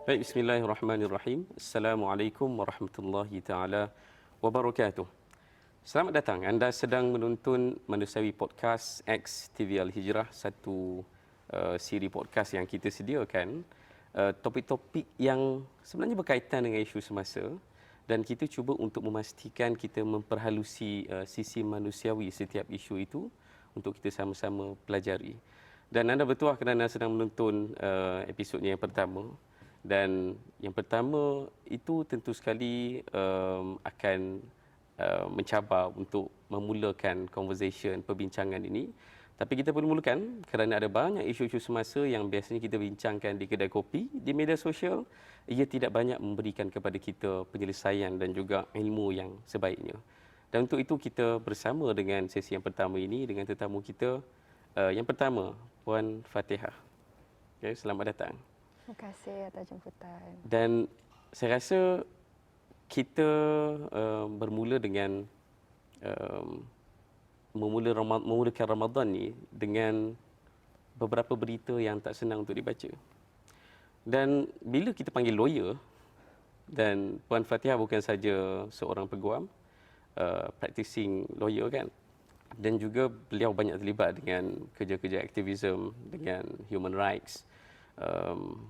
Baik, bismillahirrahmanirrahim. Assalamualaikum warahmatullahi taala wabarakatuh. Selamat datang. Anda sedang menonton Manusiawi Podcast X TV Al-Hijrah, satu siri podcast yang kita sediakan topik-topik yang sebenarnya berkaitan dengan isu semasa, dan kita cuba untuk memastikan kita memperhalusi sisi manusiawi setiap isu itu untuk kita sama-sama pelajari. Dan anda bertuah kerana sedang menonton episodnya yang pertama. Dan yang pertama itu tentu sekali akan mencabar untuk memulakan conversation, perbincangan ini. Tapi kita perlu mulakan kerana ada banyak isu-isu semasa yang biasanya kita bincangkan di kedai kopi, di media sosial. Ia tidak banyak memberikan kepada kita penyelesaian dan juga ilmu yang sebaiknya. Dan untuk itu kita bersama dengan sesi yang pertama ini dengan tetamu kita. Yang pertama, Puan Fatihah. Okay, selamat datang. Terima kasih atas jemputan. Dan saya rasa kita bermula dengan memulakan Ramadan ni dengan beberapa berita yang tak senang untuk dibaca. Dan bila kita panggil lawyer, dan Puan Fatihah bukan saja seorang peguam, practicing lawyer kan, dan juga beliau banyak terlibat dengan kerja-kerja aktivisme, dengan human rights,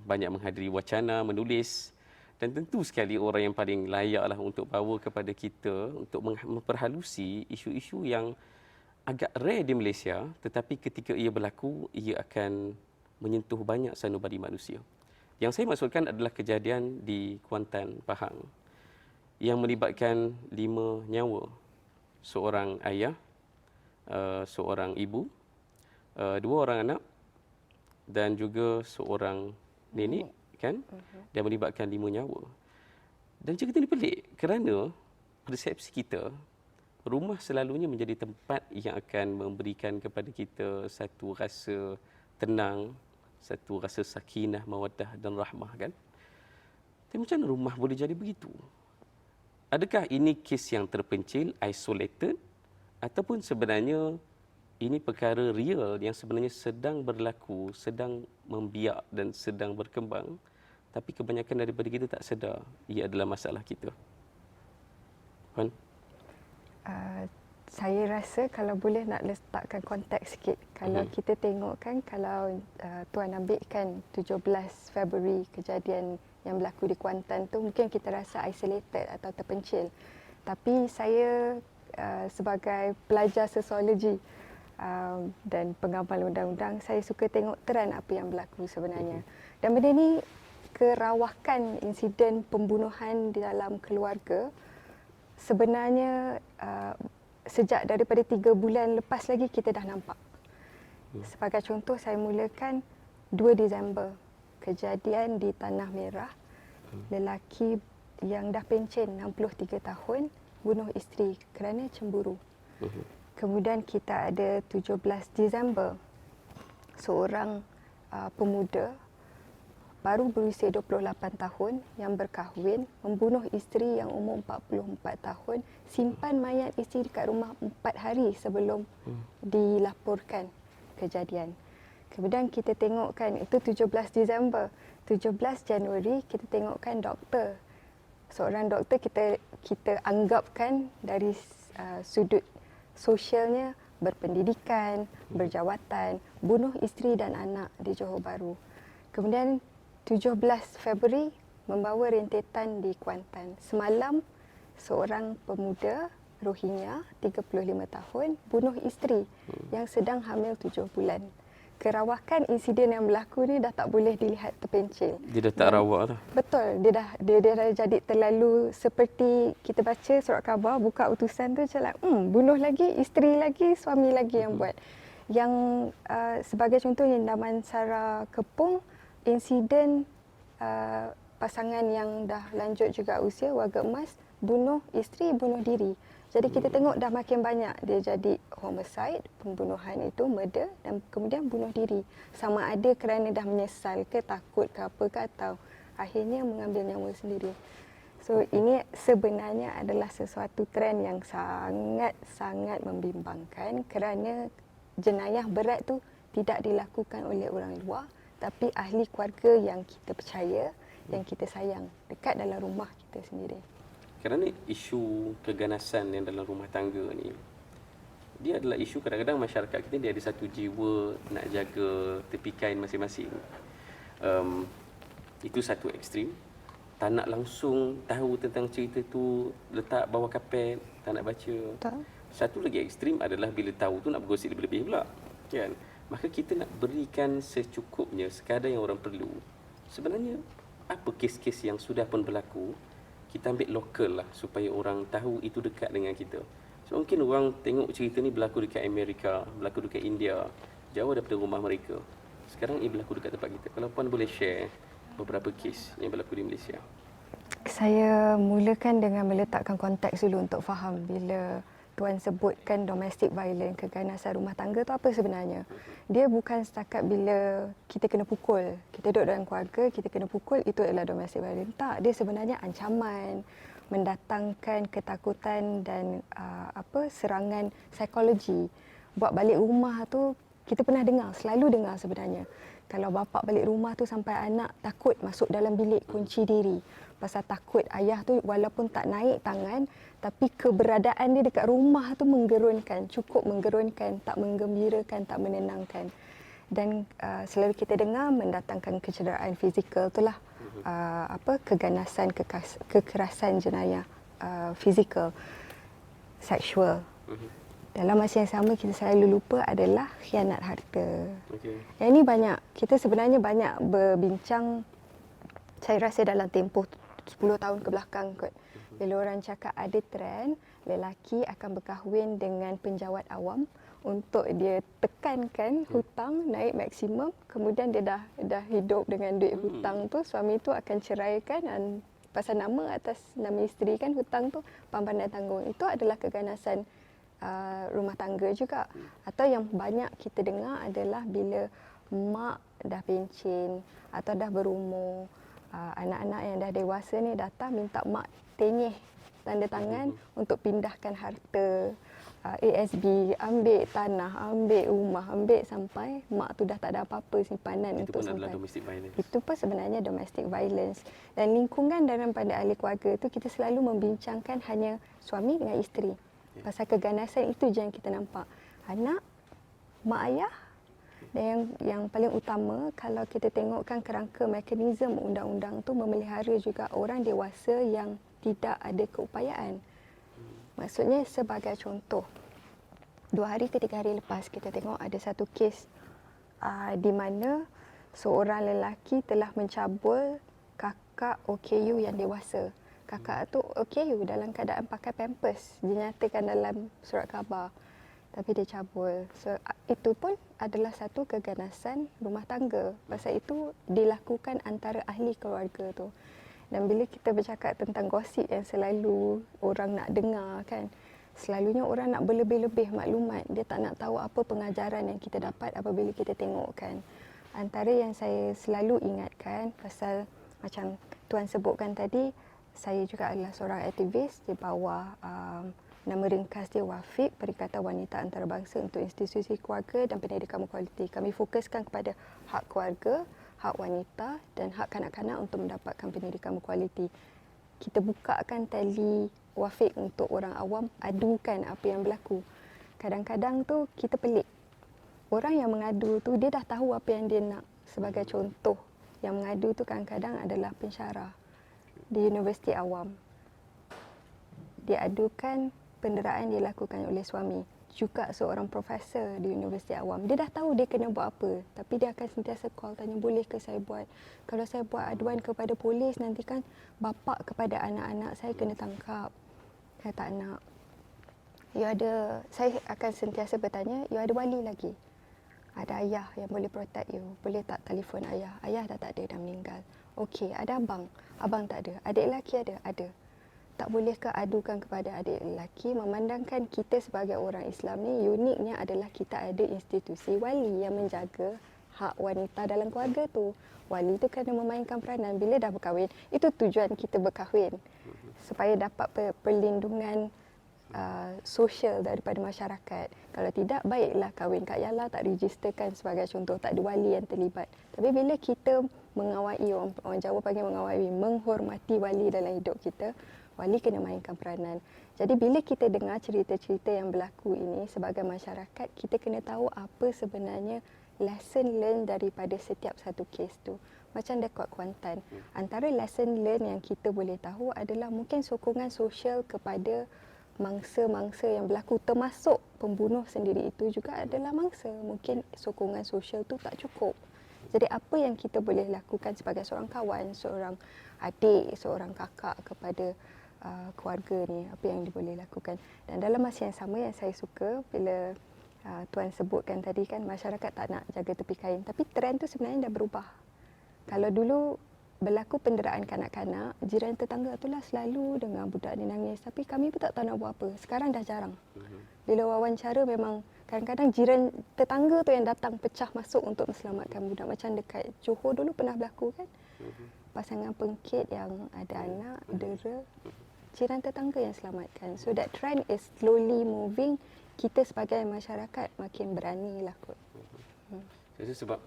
banyak menghadiri wacana, menulis, dan tentu sekali orang yang paling layaklah untuk bawa kepada kita untuk memperhalusi isu-isu yang agak rare di Malaysia, tetapi ketika ia berlaku ia akan menyentuh banyak sanubari manusia. Yang saya maksudkan adalah kejadian di Kuantan, Pahang yang melibatkan 5 nyawa. Seorang ayah, seorang ibu, 2 orang anak dan juga seorang nenek, kan? Dan melibatkan 5 nyawa. Dan cerita ini pelik kerana persepsi kita, rumah selalunya menjadi tempat yang akan memberikan kepada kita satu rasa tenang, satu rasa sakinah, mawaddah dan rahmah, kan? Tapi macam mana rumah boleh jadi begitu? Adakah ini kes yang terpencil, isolated, ataupun sebenarnya ini perkara real yang sebenarnya sedang berlaku, sedang membiak dan sedang berkembang, tapi kebanyakan daripada kita tak sedar ia adalah masalah kita? Puan? Saya rasa kalau boleh nak letakkan konteks sikit. Kalau kita tengok kan, kalau Tuan ambil kan 17 Februari kejadian yang berlaku di Kuantan tu, mungkin kita rasa isolated atau terpencil. Tapi saya sebagai pelajar sosiologi dan pengamal undang-undang, saya suka tengok trend apa yang berlaku sebenarnya. Dan benda ni, kerawakan insiden pembunuhan di dalam keluarga sebenarnya sejak daripada 3 bulan lepas lagi kita dah nampak. Sebagai contoh, saya mulakan 2 Disember, kejadian di Tanah Merah, lelaki yang dah pencen 63 tahun bunuh isteri kerana cemburu. Kemudian kita ada 17 Disember, seorang pemuda baru berusia 28 tahun yang berkahwin membunuh isteri yang umur 44 tahun, simpan mayat isteri dekat rumah 4 hari sebelum dilaporkan kejadian. Kemudian kita tengokkan itu 17 Disember. 17 Januari kita tengokkan doktor. Seorang doktor kita anggapkan dari sudut sosialnya berpendidikan, berjawatan, bunuh isteri dan anak di Johor Bahru. Kemudian 17 Februari membawa rentetan di Kuantan. Semalam seorang pemuda Rohingya 35 tahun bunuh isteri yang sedang hamil 7 bulan. Kerawakan insiden yang berlaku ni dah tak boleh dilihat terpencil. Dia dah tak rawak dah. Betul, dia dah jadi terlalu seperti kita baca surat khabar, buka utusan tu macam bunuh lagi, isteri lagi, suami lagi yang buat. Yang sebagai contoh yang Damansara Kepung, insiden pasangan yang dah lanjut juga usia, warga emas, bunuh isteri, bunuh diri. Jadi kita tengok dah makin banyak dia jadi homicide, pembunuhan itu, murder, dan kemudian bunuh diri. Sama ada kerana dah menyesal ke, takut ke apa ke, atau akhirnya mengambil nyawa sendiri. So ini sebenarnya adalah sesuatu trend yang sangat-sangat membimbangkan kerana jenayah berat tu tidak dilakukan oleh orang luar, tapi ahli keluarga yang kita percaya, yang kita sayang dekat dalam rumah kita sendiri. Kerana isu keganasan yang dalam rumah tangga ni, dia adalah isu kadang-kadang masyarakat kita dia ada satu jiwa nak jaga tepi kain masing-masing. Itu satu ekstrim. Tak nak langsung tahu tentang cerita tu, letak bawah kapet, tak nak baca. Betul. Satu lagi ekstrim adalah bila tahu tu nak bergosip lebih-lebih pula. Kan? Maka kita nak berikan secukupnya sekadar yang orang perlu. Sebenarnya, apa kes-kes yang sudah pun berlaku, kita ambil lokal lah supaya orang tahu itu dekat dengan kita. So mungkin orang tengok cerita ni berlaku dekat Amerika, berlaku dekat India, jauh daripada rumah mereka. Sekarang ini berlaku dekat tempat kita. Kalau Puan boleh share beberapa kes yang berlaku di Malaysia. Saya mulakan dengan meletakkan konteks dulu untuk faham bila Tuan sebutkan domestic violence, keganasan rumah tangga tu apa sebenarnya. Dia bukan setakat bila kita kena pukul. Kita duduk dalam keluarga, kita kena pukul, itu adalah domestic violence. Tak, dia sebenarnya ancaman, mendatangkan ketakutan dan serangan psikologi. Buat balik rumah tu, kita pernah dengar, selalu dengar sebenarnya. Kalau bapa balik rumah tu sampai anak takut masuk dalam bilik, kunci diri. Pasal takut ayah tu walaupun tak naik tangan, tapi keberadaan dia dekat rumah tu menggerunkan, cukup menggerunkan, tak menggembirakan, tak menenangkan. Dan selalu kita dengar mendatangkan kecederaan fizikal itulah keganasan, kekerasan jenayah fizikal, seksual. Dalam masa yang sama kita selalu lupa adalah khianat harta. Okay. Yang ini banyak, kita sebenarnya banyak berbincang, saya rasa dalam tempoh 10 tahun ke belakang kot. Bila orang cakap ada trend, lelaki akan berkahwin dengan penjawat awam untuk dia tekankan hutang naik maksimum, kemudian dia dah hidup dengan duit hutang tu, suami tu akan ceraikan dan pasal nama atas nama isteri kan hutang tu pandai tanggung. Itu adalah keganasan rumah tangga juga. Atau yang banyak kita dengar adalah bila mak dah pencen atau dah berumur, anak-anak yang dah dewasa ni datang minta mak tenyeh tanda tangan untuk pindahkan harta, ASB, ambil tanah, ambil rumah, ambil sampai mak tu dah tak ada apa-apa simpanan Itu untuk pun adalah sampai. domestic violence. Itu pun sebenarnya domestic violence. Dan lingkungan dalam pada ahli keluarga tu kita selalu membincangkan hanya suami dengan isteri. Pasal keganasan itu je yang kita nampak. Anak, mak ayah. Dan yang paling utama, kalau kita tengokkan kerangka mekanisme undang-undang tu memelihara juga orang dewasa yang tidak ada keupayaan. Maksudnya sebagai contoh, 2 hari ke 3 hari lepas kita tengok ada satu kes di mana seorang lelaki telah mencabul kakak OKU yang dewasa. Kakak tu OKU dalam keadaan pakai pampers, dinyatakan dalam surat khabar. Tapi dia cabul. So, itu pun adalah satu keganasan rumah tangga. Pasal itu dilakukan antara ahli keluarga tu. Dan bila kita bercakap tentang gosip yang selalu orang nak dengar kan, selalunya orang nak berlebih-lebih maklumat. Dia tak nak tahu apa pengajaran yang kita dapat apabila kita tengokkan. Antara yang saya selalu ingatkan pasal macam Tuan sebutkan tadi, saya juga adalah seorang aktivis di bawah nama ringkas dia WAFIP, Perikatan Wanita Antarabangsa untuk Institusi Keluarga dan Pendidikan Berkualiti. Kami fokuskan kepada hak keluarga, hak wanita dan hak kanak-kanak untuk mendapatkan pendidikan berkualiti. Kita bukakan tali WAFIP untuk orang awam adukan apa yang berlaku. Kadang-kadang tu kita pelik. Orang yang mengadu tu dia dah tahu apa yang dia nak. Sebagai contoh, yang mengadu tu kadang-kadang adalah pensyarah di universiti awam. Dia adukan penderaan dilakukan oleh suami. Juga seorang profesor di universiti awam. Dia dah tahu dia kena buat apa. Tapi dia akan sentiasa call tanya, boleh ke saya buat? Kalau saya buat aduan kepada polis, nanti kan bapa kepada anak-anak saya kena tangkap. Saya tak nak. Saya akan sentiasa bertanya, you ada wali lagi? Ada ayah yang boleh protect you. Boleh tak telefon ayah? Ayah dah tak ada, dah meninggal. Okey, ada abang. Abang tak ada. Adik lelaki ada? Ada. Tak bolehkah adukan kepada adik lelaki? Memandangkan kita sebagai orang Islam ni, uniknya adalah kita ada institusi wali yang menjaga hak wanita dalam keluarga tu. Wali tu kena memainkan peranan bila dah berkahwin. Itu tujuan kita berkahwin. Supaya dapat perlindungan sosial daripada masyarakat. Kalau tidak, baiklah kahwin kat Yala tak registerkan sebagai contoh, tak ada wali yang terlibat. Tapi bila kita mengawai, orang Jawa panggil mengawai, menghormati wali dalam hidup kita, wali kena mainkan peranan. Jadi bila kita dengar cerita-cerita yang berlaku ini sebagai masyarakat, kita kena tahu apa sebenarnya lesson learn daripada setiap satu kes tu. Macam dekat Kuantan, antara lesson learn yang kita boleh tahu adalah mungkin sokongan sosial kepada mangsa-mangsa yang berlaku, termasuk pembunuh sendiri itu juga adalah mangsa. Mungkin sokongan sosial tu tak cukup. Jadi apa yang kita boleh lakukan sebagai seorang kawan, seorang adik, seorang kakak kepada keluarga ni, apa yang boleh lakukan. Dan dalam masa yang sama yang saya suka bila Tuan sebutkan tadi kan, masyarakat tak nak jaga tepi kain, tapi trend tu sebenarnya dah berubah. Kalau dulu berlaku penderaan kanak-kanak, jiran tetangga itulah selalu dengar budak ni nangis, tapi kami pun tak tahu nak buat apa. Sekarang dah jarang. Bila wawancara memang kadang-kadang jiran tetangga tu yang datang pecah masuk untuk menyelamatkan budak. Macam dekat Johor dulu pernah berlaku kan, pasangan pengkit yang ada anak dera, jiran tetangga yang selamatkan. So that trend is slowly moving. Kita sebagai masyarakat makin beranilah kot. Saya rasa sebab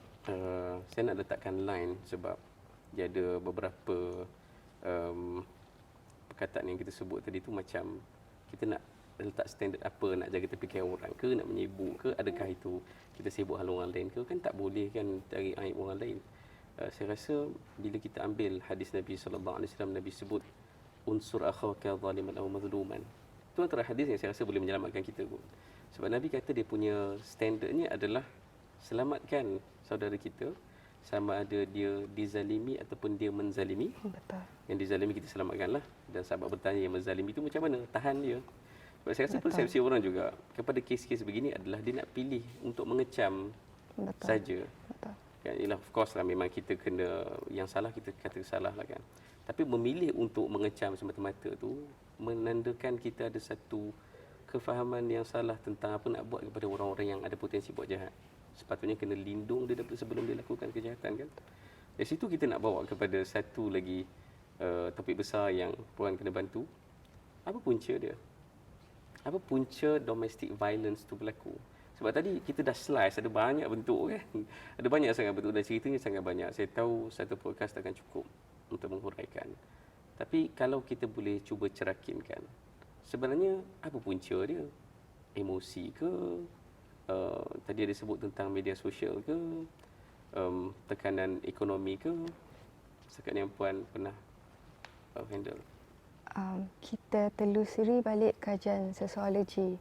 saya nak letakkan line sebab dia ada beberapa perkataan yang kita sebut tadi tu, macam kita nak letak standard apa, nak jaga tepi kain orang ke, nak menyibuk ke, adakah itu kita sibuk hal orang lain ke, kan tak boleh kan cari aib orang lain. Saya rasa bila kita ambil hadis Nabi SAW, Nabi sebut unsur akhaka zaliman aw mazluman. Itu antara hadis yang saya rasa boleh menyelamatkan kita pun. Sebab Nabi kata dia punya standardnya adalah selamatkan saudara kita, sama ada dia dizalimi ataupun dia menzalimi. Betul. Yang dizalimi kita selamatkanlah. Dan sahabat bertanya yang menzalimi itu macam mana? Tahan dia. Sebab saya rasa persepsi orang juga kepada kes-kes begini adalah dia nak pilih untuk mengecam saja. Betul. Kan, ialah of course lah, memang kita kena, yang salah kita kata salah lah kan. Tapi memilih untuk mengecam semata-mata tu menandakan kita ada satu kefahaman yang salah tentang apa nak buat kepada orang-orang yang ada potensi buat jahat. Sepatutnya kena lindung dia daripada sebelum dia lakukan kejahatan kan. Dari situ kita nak bawa kepada satu lagi topik besar yang Puan kena bantu. Apa punca dia? Apa punca domestic violence tu berlaku? Sebab tadi kita dah slice, ada banyak bentuk kan. Ada banyak sangat bentuk dan ceritanya sangat banyak. Saya tahu satu podcast takkan cukup untuk menghuraikan. Tapi kalau kita boleh cuba cerakinkan, sebenarnya apa punca dia? Emosi ke? Tadi ada sebut tentang media sosial ke? Tekanan ekonomi ke? Setakat yang Puan pernah handle. Kita telusuri balik kajian sosiologi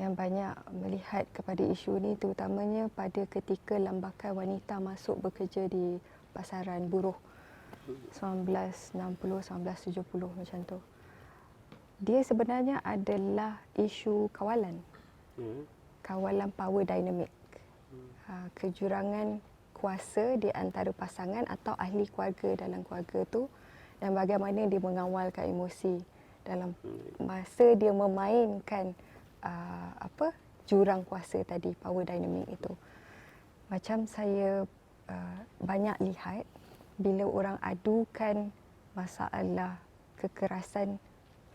yang banyak melihat kepada isu ini, terutamanya pada ketika lambakan wanita masuk bekerja di pasaran buruh 1960-1970 macam tu. Dia sebenarnya adalah isu kawalan. Kawalan power dynamic. Kejurangan kuasa di antara pasangan atau ahli keluarga dalam keluarga tu, dan bagaimana dia mengawalkan emosi dalam masa dia memainkan jurang kuasa tadi, power dynamic itu. Macam saya banyak lihat bila orang adukan masalah kekerasan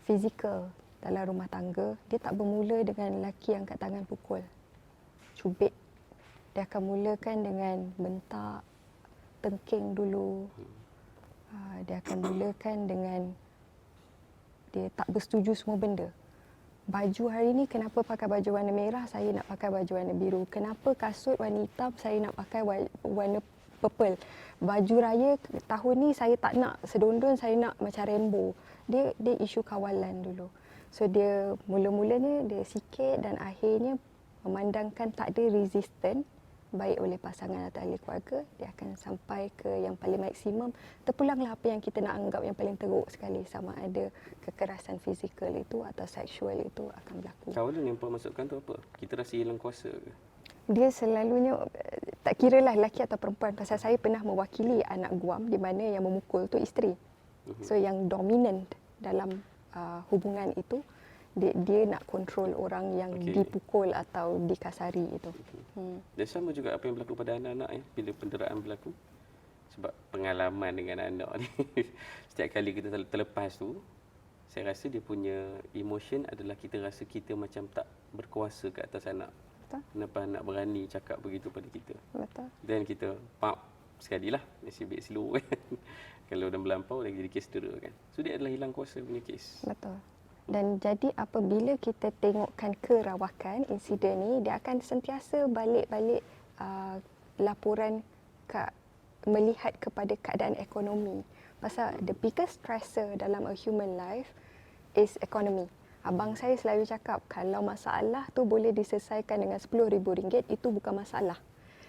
fizikal dalam rumah tangga, dia tak bermula dengan lelaki angkat tangan pukul, cubit. Dia akan mulakan dengan bentak, tengking dulu. Dia akan mulakan dengan dia tak bersetuju semua benda. Baju hari ni kenapa pakai baju warna merah, saya nak pakai baju warna biru. Kenapa kasut warna hitam, saya nak pakai warna purple. Baju raya tahun ni saya tak nak sedondon, saya nak macam rainbow. Dia isu kawalan dulu. So dia mula-mulanya dia sikit dan akhirnya memandangkan tak ada resistance baik oleh pasangan atau ahli keluarga, dia akan sampai ke yang paling maksimum. Terpulanglah apa yang kita nak anggap yang paling teruk sekali, sama ada kekerasan fizikal itu atau seksual itu akan berlaku. Kawalan yang Puan masukkan tu apa? Kita rasa hilang kuasa ke? Dia selalunya, tak kira lah lelaki atau perempuan, pasal saya pernah mewakili anak Guam di mana yang memukul tu isteri. So yang dominant dalam hubungan itu, dia nak kontrol orang yang dipukul atau dikasari itu. Dan sama juga apa yang berlaku pada anak-anak ya, bila penderaan berlaku. Sebab pengalaman dengan anak ni, setiap kali kita terlepas tu, saya rasa dia punya emotion adalah kita rasa kita macam tak berkuasa ke atas anak. Betul. Kenapa anak berani cakap begitu pada kita? Betul. Dan kita pap sekali lah, nasib baik slow kan. Kalau dah melampau lagi jadi kes dera kan. So dia adalah hilang kuasa punya kes. Betul. Dan jadi apabila kita tengokkan kerawakan insiden ni, dia akan sentiasa balik-balik laporan melihat kepada keadaan ekonomi. Pasal the biggest stressor dalam a human life is economy. Abang saya selalu cakap kalau masalah tu boleh diselesaikan dengan RM10,000, itu bukan masalah.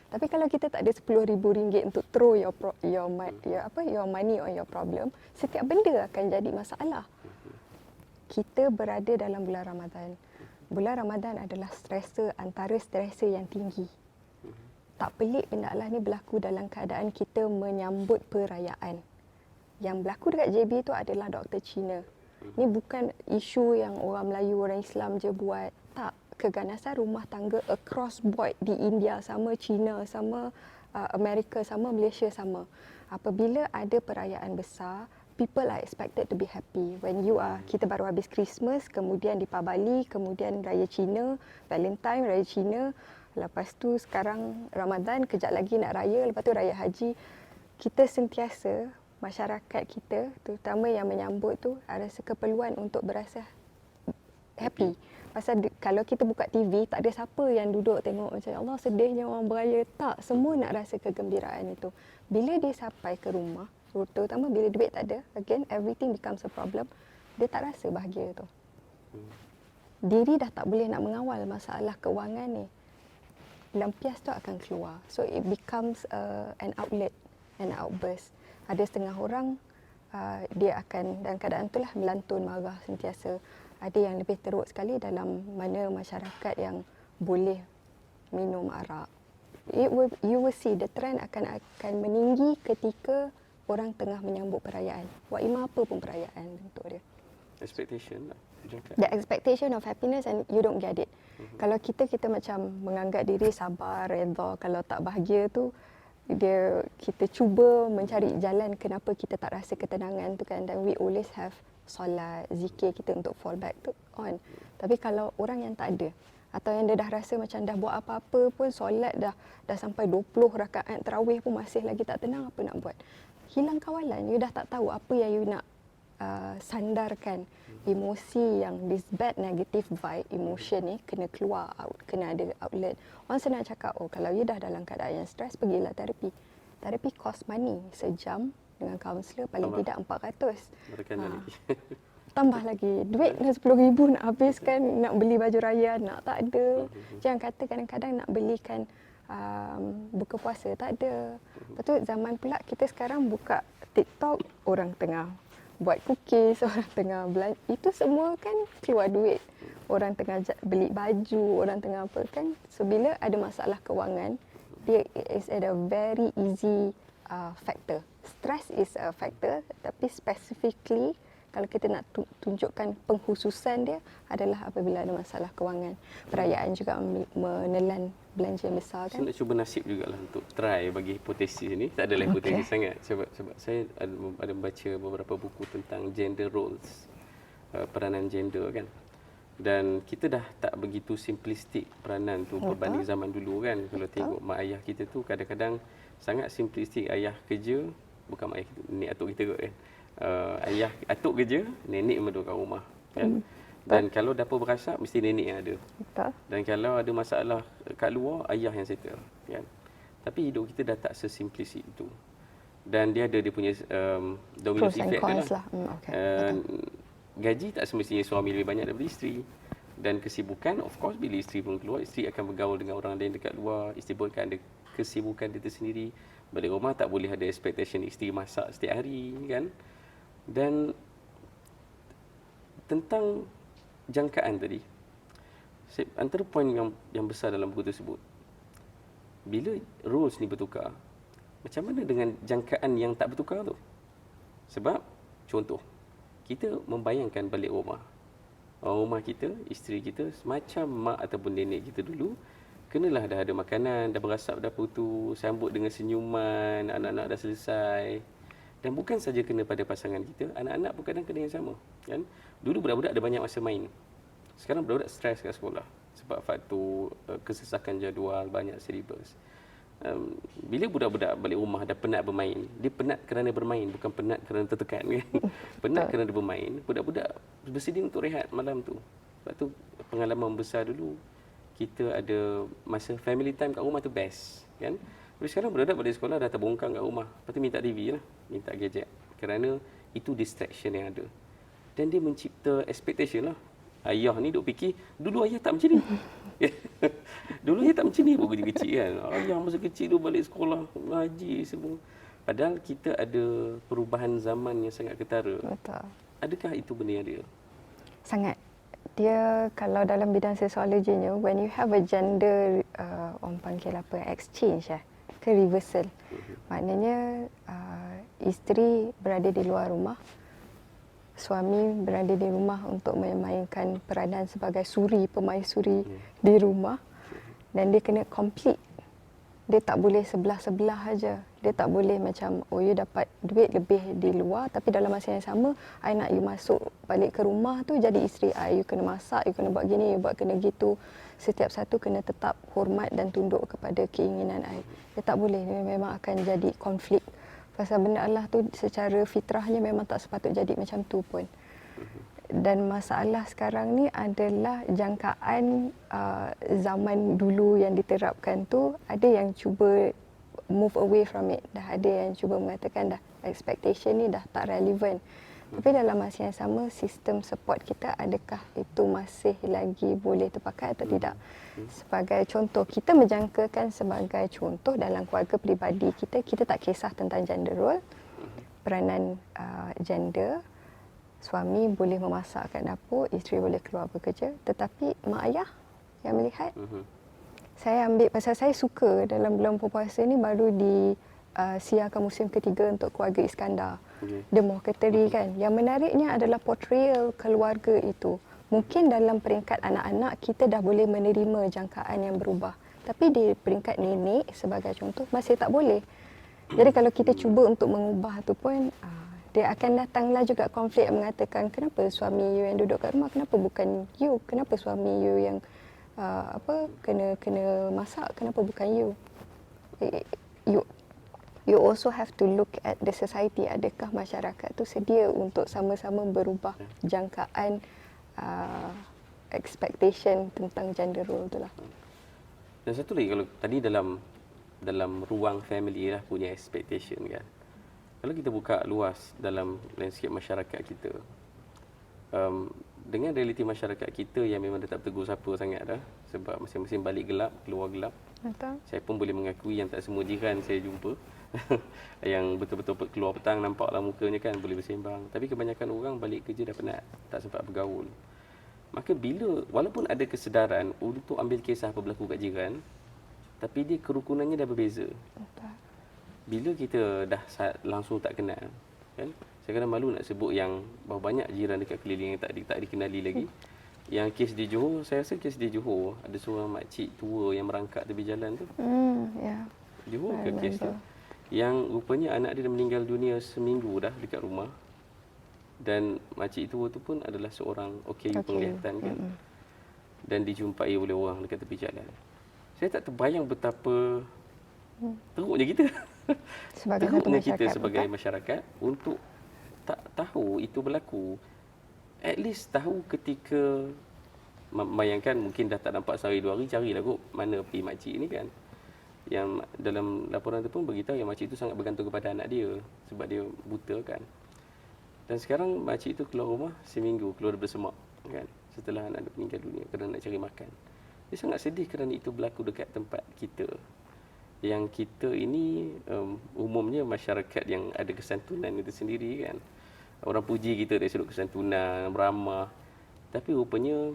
Tapi kalau kita tak ada RM10,000 untuk throw your money on your problem, setiap benda akan jadi masalah. Kita berada dalam bulan Ramadan. Bulan Ramadan adalah stressor antara stressor yang tinggi. Tak pelik benda lah ni berlaku dalam keadaan kita menyambut perayaan. Yang berlaku dekat JB tu adalah doktor Cina. Ni bukan isu yang orang Melayu, orang Islam je buat. Tak, keganasan rumah tangga across board di India sama, China sama, Amerika sama, Malaysia sama. Apabila ada perayaan besar, people are expected to be happy. When kita baru habis Christmas, kemudian Deepavali, kemudian Raya Cina, Valentine, Raya Cina. Lepas tu sekarang Ramadan, kejap lagi nak raya, lepas tu Raya Haji. Kita sentiasa, masyarakat kita, terutama yang menyambut tu, rasa keperluan untuk berasa happy. Pasal kalau kita buka TV, tak ada siapa yang duduk tengok macam Allah sedihnya orang beraya. Tak, semua nak rasa kegembiraan itu. Bila dia sampai ke rumah, terutama bila duit tak ada, again everything becomes a problem, dia tak rasa bahagia tu. Diri dah tak boleh nak mengawal masalah kewangan ni. Lampias tu akan keluar. So it becomes an outlet, an outburst. Ada setengah orang dia akan dalam keadaan itulah melantun, marah sentiasa. Ada yang lebih teruk sekali dalam mana masyarakat yang boleh minum arak. You will see the trend akan meninggi ketika orang tengah menyambut perayaan. Buat imam apa pun perayaan bentuk dia. Expectation lah. The expectation of happiness and you don't get it. Kalau kita macam menganggap diri sabar, redha. Kalau tak bahagia tu, kita cuba mencari jalan kenapa kita tak rasa ketenangan tu kan. Dan we always have solat, zikir kita untuk fall back tu on. Tapi kalau orang yang tak ada, atau yang dia dah rasa macam dah buat apa-apa pun, solat dah sampai 20 rakaat tarawih pun masih lagi tak tenang, apa nak buat? Hilang kawalan, you dah tak tahu apa yang you nak sandarkan. Emosi yang this bad negative vibe, emotion ni kena keluar, kena ada outlet. Orang senang cakap, kalau you dah dalam keadaan yang stres, pergilah terapi. Terapi cost money, sejam dengan kaunselor paling tidak 400. Lagi. Tambah lagi, duit dah RM10,000 nak habiskan, nak beli baju raya, nak tak ada. Jangan kata kadang-kadang nak belikan buka puasa, tak ada. Lepas tu zaman pula kita sekarang buka TikTok, orang tengah buat cookies, orang tengah belanja. Itu semua kan keluar duit. Orang tengah beli baju, orang tengah apa kan. So bila ada masalah kewangan, dia is at a very easy factor. Stress is a factor, tapi specifically kalau kita nak tunjukkan pengkhususan dia adalah apabila ada masalah kewangan. Perayaan juga menelan belanja yang besar kan. Saya nak cuba nasib jugalah untuk try bagi hipotesis ni. Tak adalah hipotesis sangat. Sebab saya ada baca beberapa buku tentang gender roles, peranan gender kan. Dan kita dah tak begitu simplistik peranan tu berbanding zaman dulu kan. Kalau tengok mak ayah kita tu kadang-kadang sangat simplistik. Ayah kerja, bukan mak ayah kita, nenek atuk kita kot kan. Ayah atuk kerja, nenek mendudukan rumah kan. Dan kalau dapur berasap mesti nenek yang ada. Betul. Dan kalau ada masalah kat luar, ayah yang settle kan. Tapi hidup kita dah tak sesimplistik itu. Dan dia ada dia punya domino effect lah. Gaji tak semestinya suami lebih banyak daripada isteri. Dan kesibukan, of course bila isteri pun keluar, isteri akan bergaul dengan orang lain dekat luar. Isteri pun akan ada kesibukan dia tersendiri. Balik rumah tak boleh ada expectation isteri masak setiap hari kan. Dan tentang jangkaan tadi, antara poin yang besar dalam buku tersebut, bila roles ni bertukar, macam mana dengan jangkaan yang tak bertukar tu? Sebab contoh, kita membayangkan balik rumah, orang rumah kita, isteri kita, semacam mak ataupun nenek kita dulu, kenalah dah ada makanan, dah berasap dapur tu, sambut dengan senyuman, anak-anak dah selesai. Dan bukan saja kena pada pasangan kita, anak-anak pun kadang kena yang sama. Kan? Dulu budak-budak ada banyak masa main. Sekarang budak-budak stres kat sekolah. Sebab faktor kesesakan jadual, banyak syllabus. Bila budak-budak balik rumah dah penat bermain, dia penat kerana bermain, bukan penat kerana tertekan. Kan? Penat kerana bermain, budak-budak bersedia untuk rehat malam tu. Sebab tu pengalaman besar dulu, kita ada masa family time kat rumah tu best. Kan? Tapi sekarang budak-budak balik sekolah dah terbongkang kat rumah. Lepas tu minta TV lah, minta gadget. Kerana itu distraction yang ada. Dan dia mencipta expectation lah. Ayah ni duk fikir, dulu ayah tak macam ni. Dulu ayah tak macam ni pun kecil-kecil kan. Ayah masa kecil tu balik sekolah, ngaji semua. Padahal kita ada perubahan zaman yang sangat ketara. Betul. Adakah itu benda yang real? Sangat. Dia kalau dalam bidang sosiologinya, when you have a gender, orang panggil apa, exchange ke reversal. Maknanya isteri berada di luar rumah, suami berada di rumah untuk memainkan peranan sebagai pemaisuri di rumah, dan dia kena complete. Dia tak boleh sebelah-sebelah aja. Dia tak boleh macam, oh you dapat duit lebih di luar, tapi dalam masa yang sama, I nak you masuk balik ke rumah tu jadi isteri I. You kena masak, you kena buat gini, you buat kena gitu. Setiap satu kena tetap hormat dan tunduk kepada keinginan I. Dia tak boleh, dia memang akan jadi konflik. Pasal benda Allah tu secara fitrahnya memang tak sepatut jadi macam tu pun. Dan masalah sekarang ni adalah jangkaan zaman dulu yang diterapkan tu, ada yang cuba move away from it. Dah ada yang cuba mengatakan dah expectation ni dah tak relevan. Tapi dalam masa yang sama, sistem support kita adakah itu masih lagi boleh terpakai atau tidak? Sebagai contoh, kita menjangkakan sebagai contoh dalam keluarga peribadi kita, kita tak kisah tentang gender role, peranan gender. Suami boleh memasak kat dapur, isteri boleh keluar bekerja. Tetapi mak ayah yang melihat, saya ambil pasal saya suka dalam bulan puasa ni baru disiarkan musim ketiga untuk keluarga Iskandar. The Mocketery kan. Yang menariknya adalah portrayal keluarga itu. Mungkin dalam peringkat anak-anak kita dah boleh menerima jangkaan yang berubah. Tapi di peringkat nenek sebagai contoh masih tak boleh. Jadi kalau kita cuba untuk mengubah tu pun, dia akan datanglah juga konflik yang mengatakan, kenapa suami you yang duduk kat rumah, kenapa bukan you? Kenapa suami you yang kena masak, kenapa bukan you? You also have to look at the society. Adakah masyarakat tu sedia untuk sama-sama berubah jangkaan expectation tentang gender role tu lah. Dan satu lagi, kalau tadi dalam ruang family lah punya expectation kan. Kalau kita buka luas dalam landscape masyarakat kita, dengan realiti masyarakat kita yang memang dah tak tegur siapa sangat dah, sebab masing-masing balik gelap, keluar gelap. Betul. Saya pun boleh mengakui yang tak semua jiran saya jumpa yang betul-betul keluar petang nampaklah mukanya kan, boleh bersembang. Tapi kebanyakan orang balik kerja dah penat, tak sempat bergaul. Maka bila, walaupun ada kesedaran untuk ambil kisah apa berlaku kat jiran, tapi dia kerukunannya dah berbeza. Betul. Bila kita dah langsung tak kenal, kan? Saya kadang malu nak sebut yang berapa banyak jiran dekat keliling yang tak dikenali lagi. Yang kes di Johor, saya rasa kes di Johor, ada seorang makcik tua yang merangkak tepi jalan tu. Ya. Johor ke kes tu? Yang rupanya anak dia dah meninggal dunia seminggu dah dekat rumah. Dan makcik tua tu pun adalah seorang OKU penglihatan kan. Dan dijumpai oleh orang dekat tepi jalan. Saya tak terbayang betapa teruknya kita. Teruknya kita sebagai masyarakat untuk tak tahu itu berlaku. At least tahu ketika, bayangkan mungkin dah tak nampak sehari dua hari, carilah kot mana pergi makcik ni kan. Yang dalam laporan tu pun beritahu yang makcik tu sangat bergantung kepada anak dia sebab dia buta kan. Dan sekarang makcik tu keluar rumah seminggu, keluar bersemak kan, setelah anak dia meninggal dunia kerana nak cari makan. Dia sangat sedih kerana itu berlaku dekat tempat kita. Yang kita ini umumnya masyarakat yang ada kesantunan itu sendiri kan. Orang puji kita dari sudut kesantunan, ramah. Tapi rupanya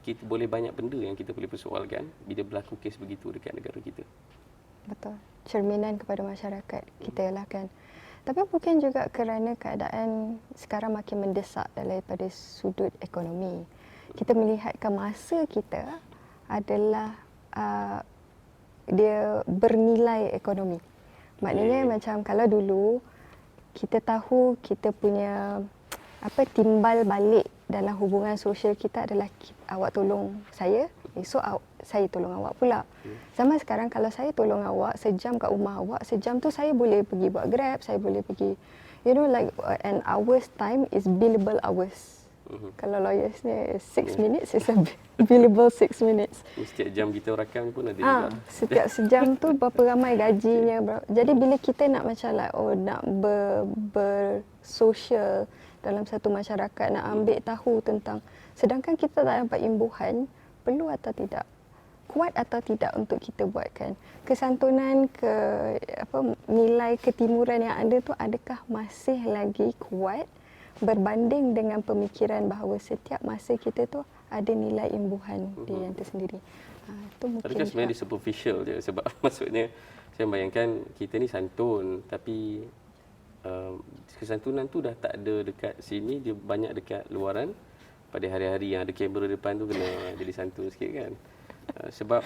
kita boleh banyak benda yang kita boleh persoalkan bila berlaku kes begitu dekat negara kita. Betul. Cerminan kepada masyarakat kita lah kan. Tapi mungkin juga kerana keadaan sekarang makin mendesak daripada sudut ekonomi. Kita melihatkan masa kita adalah dia bernilai ekonomi. Maknanya macam kalau dulu kita tahu kita punya timbal balik dalam hubungan sosial kita adalah awak tolong saya, esok saya tolong awak pula. Zaman sekarang kalau saya tolong awak sejam kat rumah awak, sejam tu saya boleh pergi buat Grab, saya boleh pergi, like an hour's time is billable hours. Kalau lawyers ni 6 minutes is a billable 6 minutes. Setiap jam kita rakam pun ada juga. Setiap sejam tu berapa ramai gajinya. Jadi bila kita nak macam nak bersosial dalam satu masyarakat, nak ambil tahu tentang, sedangkan kita tak dapat imbuhan, perlu atau tidak, kuat atau tidak untuk kita buatkan. Kesantunan, nilai ketimuran yang ada tu adakah masih lagi kuat berbanding dengan pemikiran bahawa setiap masa kita tu ada nilai imbuhan dia yang tersendiri. Itu mungkin. Tapi kan sebenarnya dia superficial je, sebab maksudnya saya bayangkan kita ni santun, tapi kesantunan tu dah tak ada dekat sini, dia banyak dekat luaran. Pada hari-hari yang ada kamera depan tu kena jadi santun sikit kan. Sebab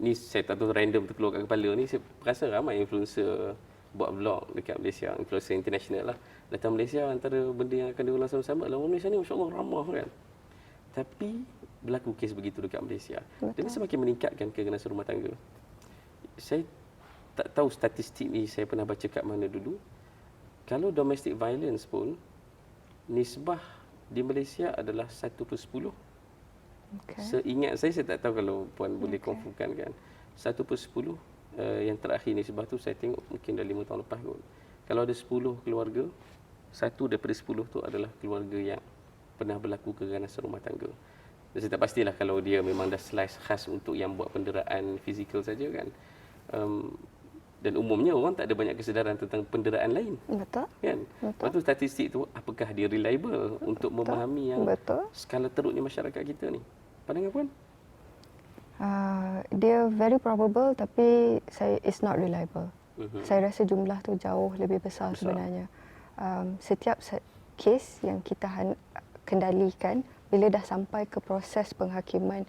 ni saya tak tahu, random terkeluar kat kepala ni, saya rasa ramai influencer buat vlog dekat Malaysia, influencer international lah. Datang Malaysia, antara benda yang akan diulang sama-sama adalah orang Malaysia ni Masya Allah ramah kan. Tapi berlaku kes begitu dekat Malaysia. Betul. Dan semakin meningkatkan keganasan rumah tangga. Saya tak tahu statistik ni saya pernah baca kat mana dulu. Kalau domestic violence pun, nisbah di Malaysia adalah 1/10. Okay. Seingat saya tak tahu kalau Puan boleh confirmkan kan. 1/10 yang terakhir nisbah tu saya tengok mungkin dah 5 tahun lepas kot. Kalau ada 10 keluarga, 1 daripada 10 tu adalah keluarga yang pernah berlaku keganasan rumah tangga. Dan saya tak pastilah kalau dia memang dah slice khas untuk yang buat penderaan fizikal saja kan. Dan umumnya orang tak ada banyak kesedaran tentang penderaan lain. Betul. Kan? Lepas tu statistik tu apakah dia reliable untuk memahami yang skala teruknya masyarakat kita ni? Pandangan Puan? Dia very probable, tapi it's not reliable. Saya rasa jumlah tu jauh lebih besar. Sebenarnya. Setiap kes yang kita kendalikan, bila dah sampai ke proses penghakiman,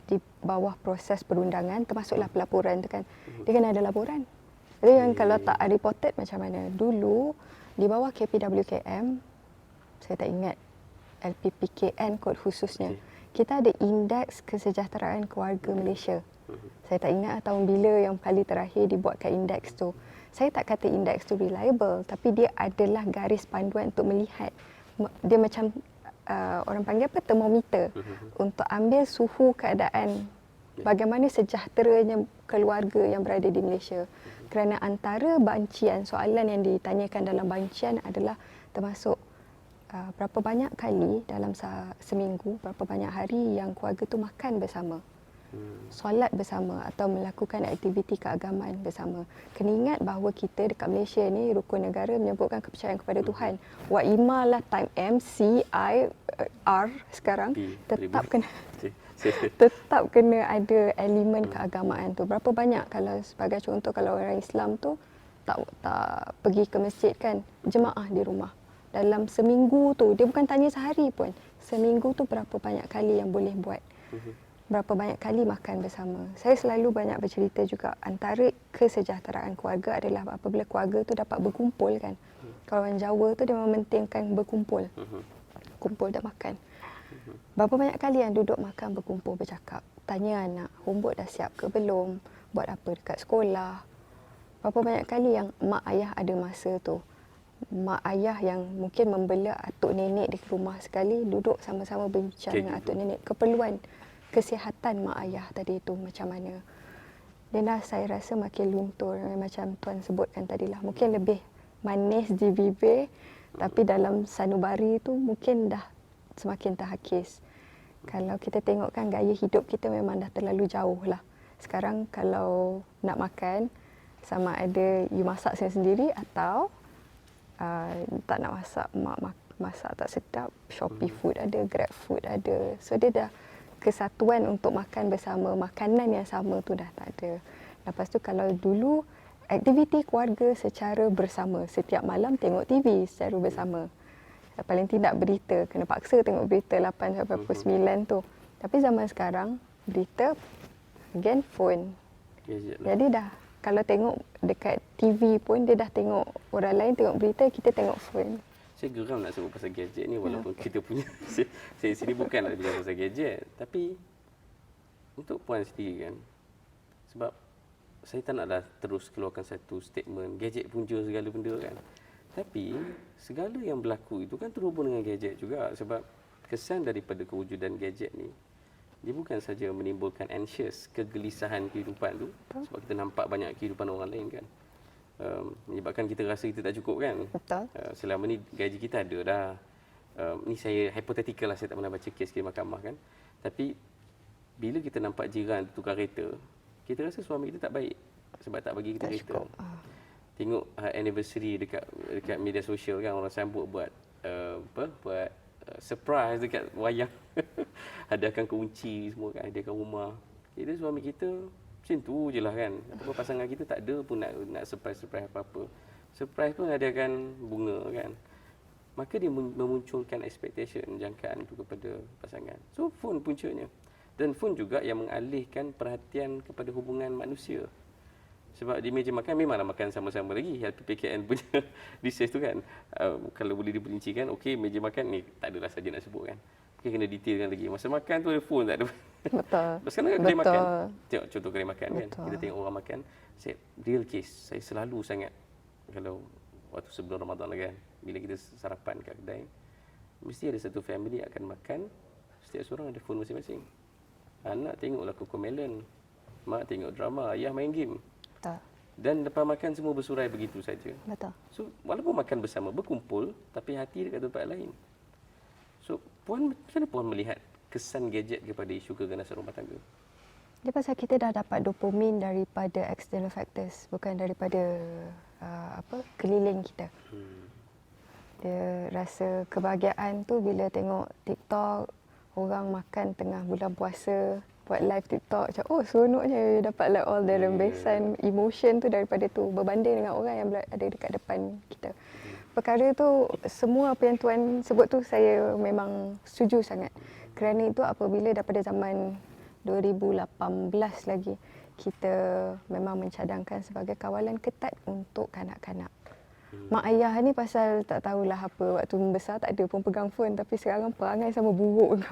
di bawah proses perundangan, termasuklah pelaporan tu kan, dia kena ada laporan. Jadi yang kalau tak reported macam mana? Dulu di bawah KPWKM, saya tak ingat LPPKN kod khususnya, kita ada indeks kesejahteraan keluarga Malaysia. Saya tak ingat tahun bila yang kali terakhir dibuatkan indeks tu. Saya tak kata indeks tu reliable, tapi dia adalah garis panduan untuk melihat. Dia macam orang panggil termometer untuk ambil suhu keadaan bagaimana sejahteranya keluarga yang berada di Malaysia. Kerana antara bancian, soalan yang ditanyakan dalam bancian adalah termasuk berapa banyak kali dalam seminggu, berapa banyak hari yang keluarga tu makan bersama, solat bersama atau melakukan aktiviti keagamaan bersama. Kena ingat bahawa kita dekat Malaysia ni, rukun negara menyebutkan kepercayaan kepada Tuhan. Wa imalah time MCIR sekarang tetap kena ada elemen keagamaan tu. Berapa banyak, kalau sebagai contoh, kalau orang Islam tu tak pergi ke masjid kan, jemaah di rumah. Dalam seminggu tu, dia bukan tanya sehari pun, seminggu tu berapa banyak kali yang boleh buat. Berapa banyak kali makan bersama. Saya selalu banyak bercerita juga, antara kesejahteraan keluarga adalah apabila keluarga tu dapat berkumpul kan. Kalau orang Jawa tu dia mementingkan berkumpul. Kumpul dan makan. Berapa banyak kali yang duduk makan, berkumpul, bercakap. Tanya anak, homework dah siap ke belum? Buat apa dekat sekolah? Berapa banyak kali yang mak ayah ada masa tu. Mak ayah yang mungkin membela atuk nenek di rumah sekali, duduk sama-sama berbincang dengan atuk nenek. Keperluan kesihatan mak ayah tadi itu macam mana. Dan dah saya rasa makin luntur, macam Tuan sebutkan tadilah. Mungkin lebih manis di bibir, tapi dalam sanubari tu mungkin dah semakin terhakis. Kalau kita tengokkan gaya hidup kita memang dah terlalu jauh lah. Sekarang kalau nak makan, sama ada you masak sendiri atau tak nak masak, mak masak tak sedap, Shopee food ada, Grab food ada. So dia dah kesatuan untuk makan bersama, makanan yang sama tu dah tak ada. Lepas tu kalau dulu aktiviti keluarga secara bersama, setiap malam tengok TV secara bersama. Paling tidak berita, kena paksa tengok berita 8 sampai pukul 9 tu. Tapi zaman sekarang, berita, again phone. Jadi dah, kalau tengok dekat TV pun dia dah tengok orang lain tengok berita, kita tengok phone. Saya geram nak sebut pasal gadget ni walaupun kita punya saya sini bukan nak bicara pasal gadget, tapi untuk puan sendiri kan, sebab saya tak naklah terus keluarkan satu statement gadget punca segala benda kan. Tapi segala yang berlaku itu kan terhubung dengan gadget juga, sebab kesan daripada kewujudan gadget ni dia bukan saja menimbulkan anxious, kegelisahan kehidupan tu, sebab kita nampak banyak kehidupan orang lain kan. Menyebabkan kita rasa kita tak cukup kan. Betul. Selama ni gaji kita ada dah. Ni saya hypothetical lah, saya tak pernah baca kes di mahkamah kan. Tapi bila kita nampak jiran tukar kereta, kita rasa suami kita tak baik sebab tak bagi kita Tak kereta. cukup. Tengok anniversary dekat media sosial kan, orang sambut buat buat surprise dekat wayang. Hadiahkan kunci semua kan, hadiahkan rumah. Kita suami kita macam tu je lah kan. Ataupun pasangan kita tak ada pun nak surprise apa-apa. Surprise pun hadiahkan bunga kan. Maka dia memunculkan expectation, jangkaan itu kepada pasangan. So phone puncanya. Dan phone juga yang mengalihkan perhatian kepada hubungan manusia. Sebab di meja makan memanglah makan sama-sama lagi. LPPKN punya research tu kan. Kalau boleh diperincikan, okey meja makan ni tak adalah saja nak sebut kan. Mungkin kena detailkan lagi. Masa makan tu ada phone tak ada. Betul. Sekarang kan kedai Betul. makan. Tengok contoh kedai makan kan. Betul. Kita tengok orang makan. Saya real case. Saya selalu sangat kalau waktu sebelum Ramadan lah kan. Bila kita sarapan kat kedai, mesti ada satu family akan makan. Setiap seorang ada phone masing-masing. Anak tengoklah Cocomelon. Mak tengok drama. Ayah main game. Betul. Dan lepas makan semua bersurai begitu saja. Betul. So walaupun makan bersama, berkumpul, tapi hati dekat tempat lain. So puan, macam mana puan melihat kesan gadget kepada isu keganasan rumah tangga? Dia pasal kita dah dapat dopamin daripada external factors, bukan daripada keliling kita. Dia rasa kebahagiaan tu bila tengok TikTok, orang makan tengah bulan puasa, buat live TikTok, macam oh seronoknya dapat like all the rembesan emotion tu daripada tu, berbanding dengan orang yang ada dekat depan kita. Perkara tu, semua apa yang tuan sebut tu saya memang setuju sangat. Kerana itu apabila daripada zaman 2018 lagi, kita memang mencadangkan sebagai kawalan ketat untuk kanak-kanak. Mak ayah ni pasal tak tahulah apa, waktu membesar tak ada pun pegang phone, tapi sekarang perangai sama buruk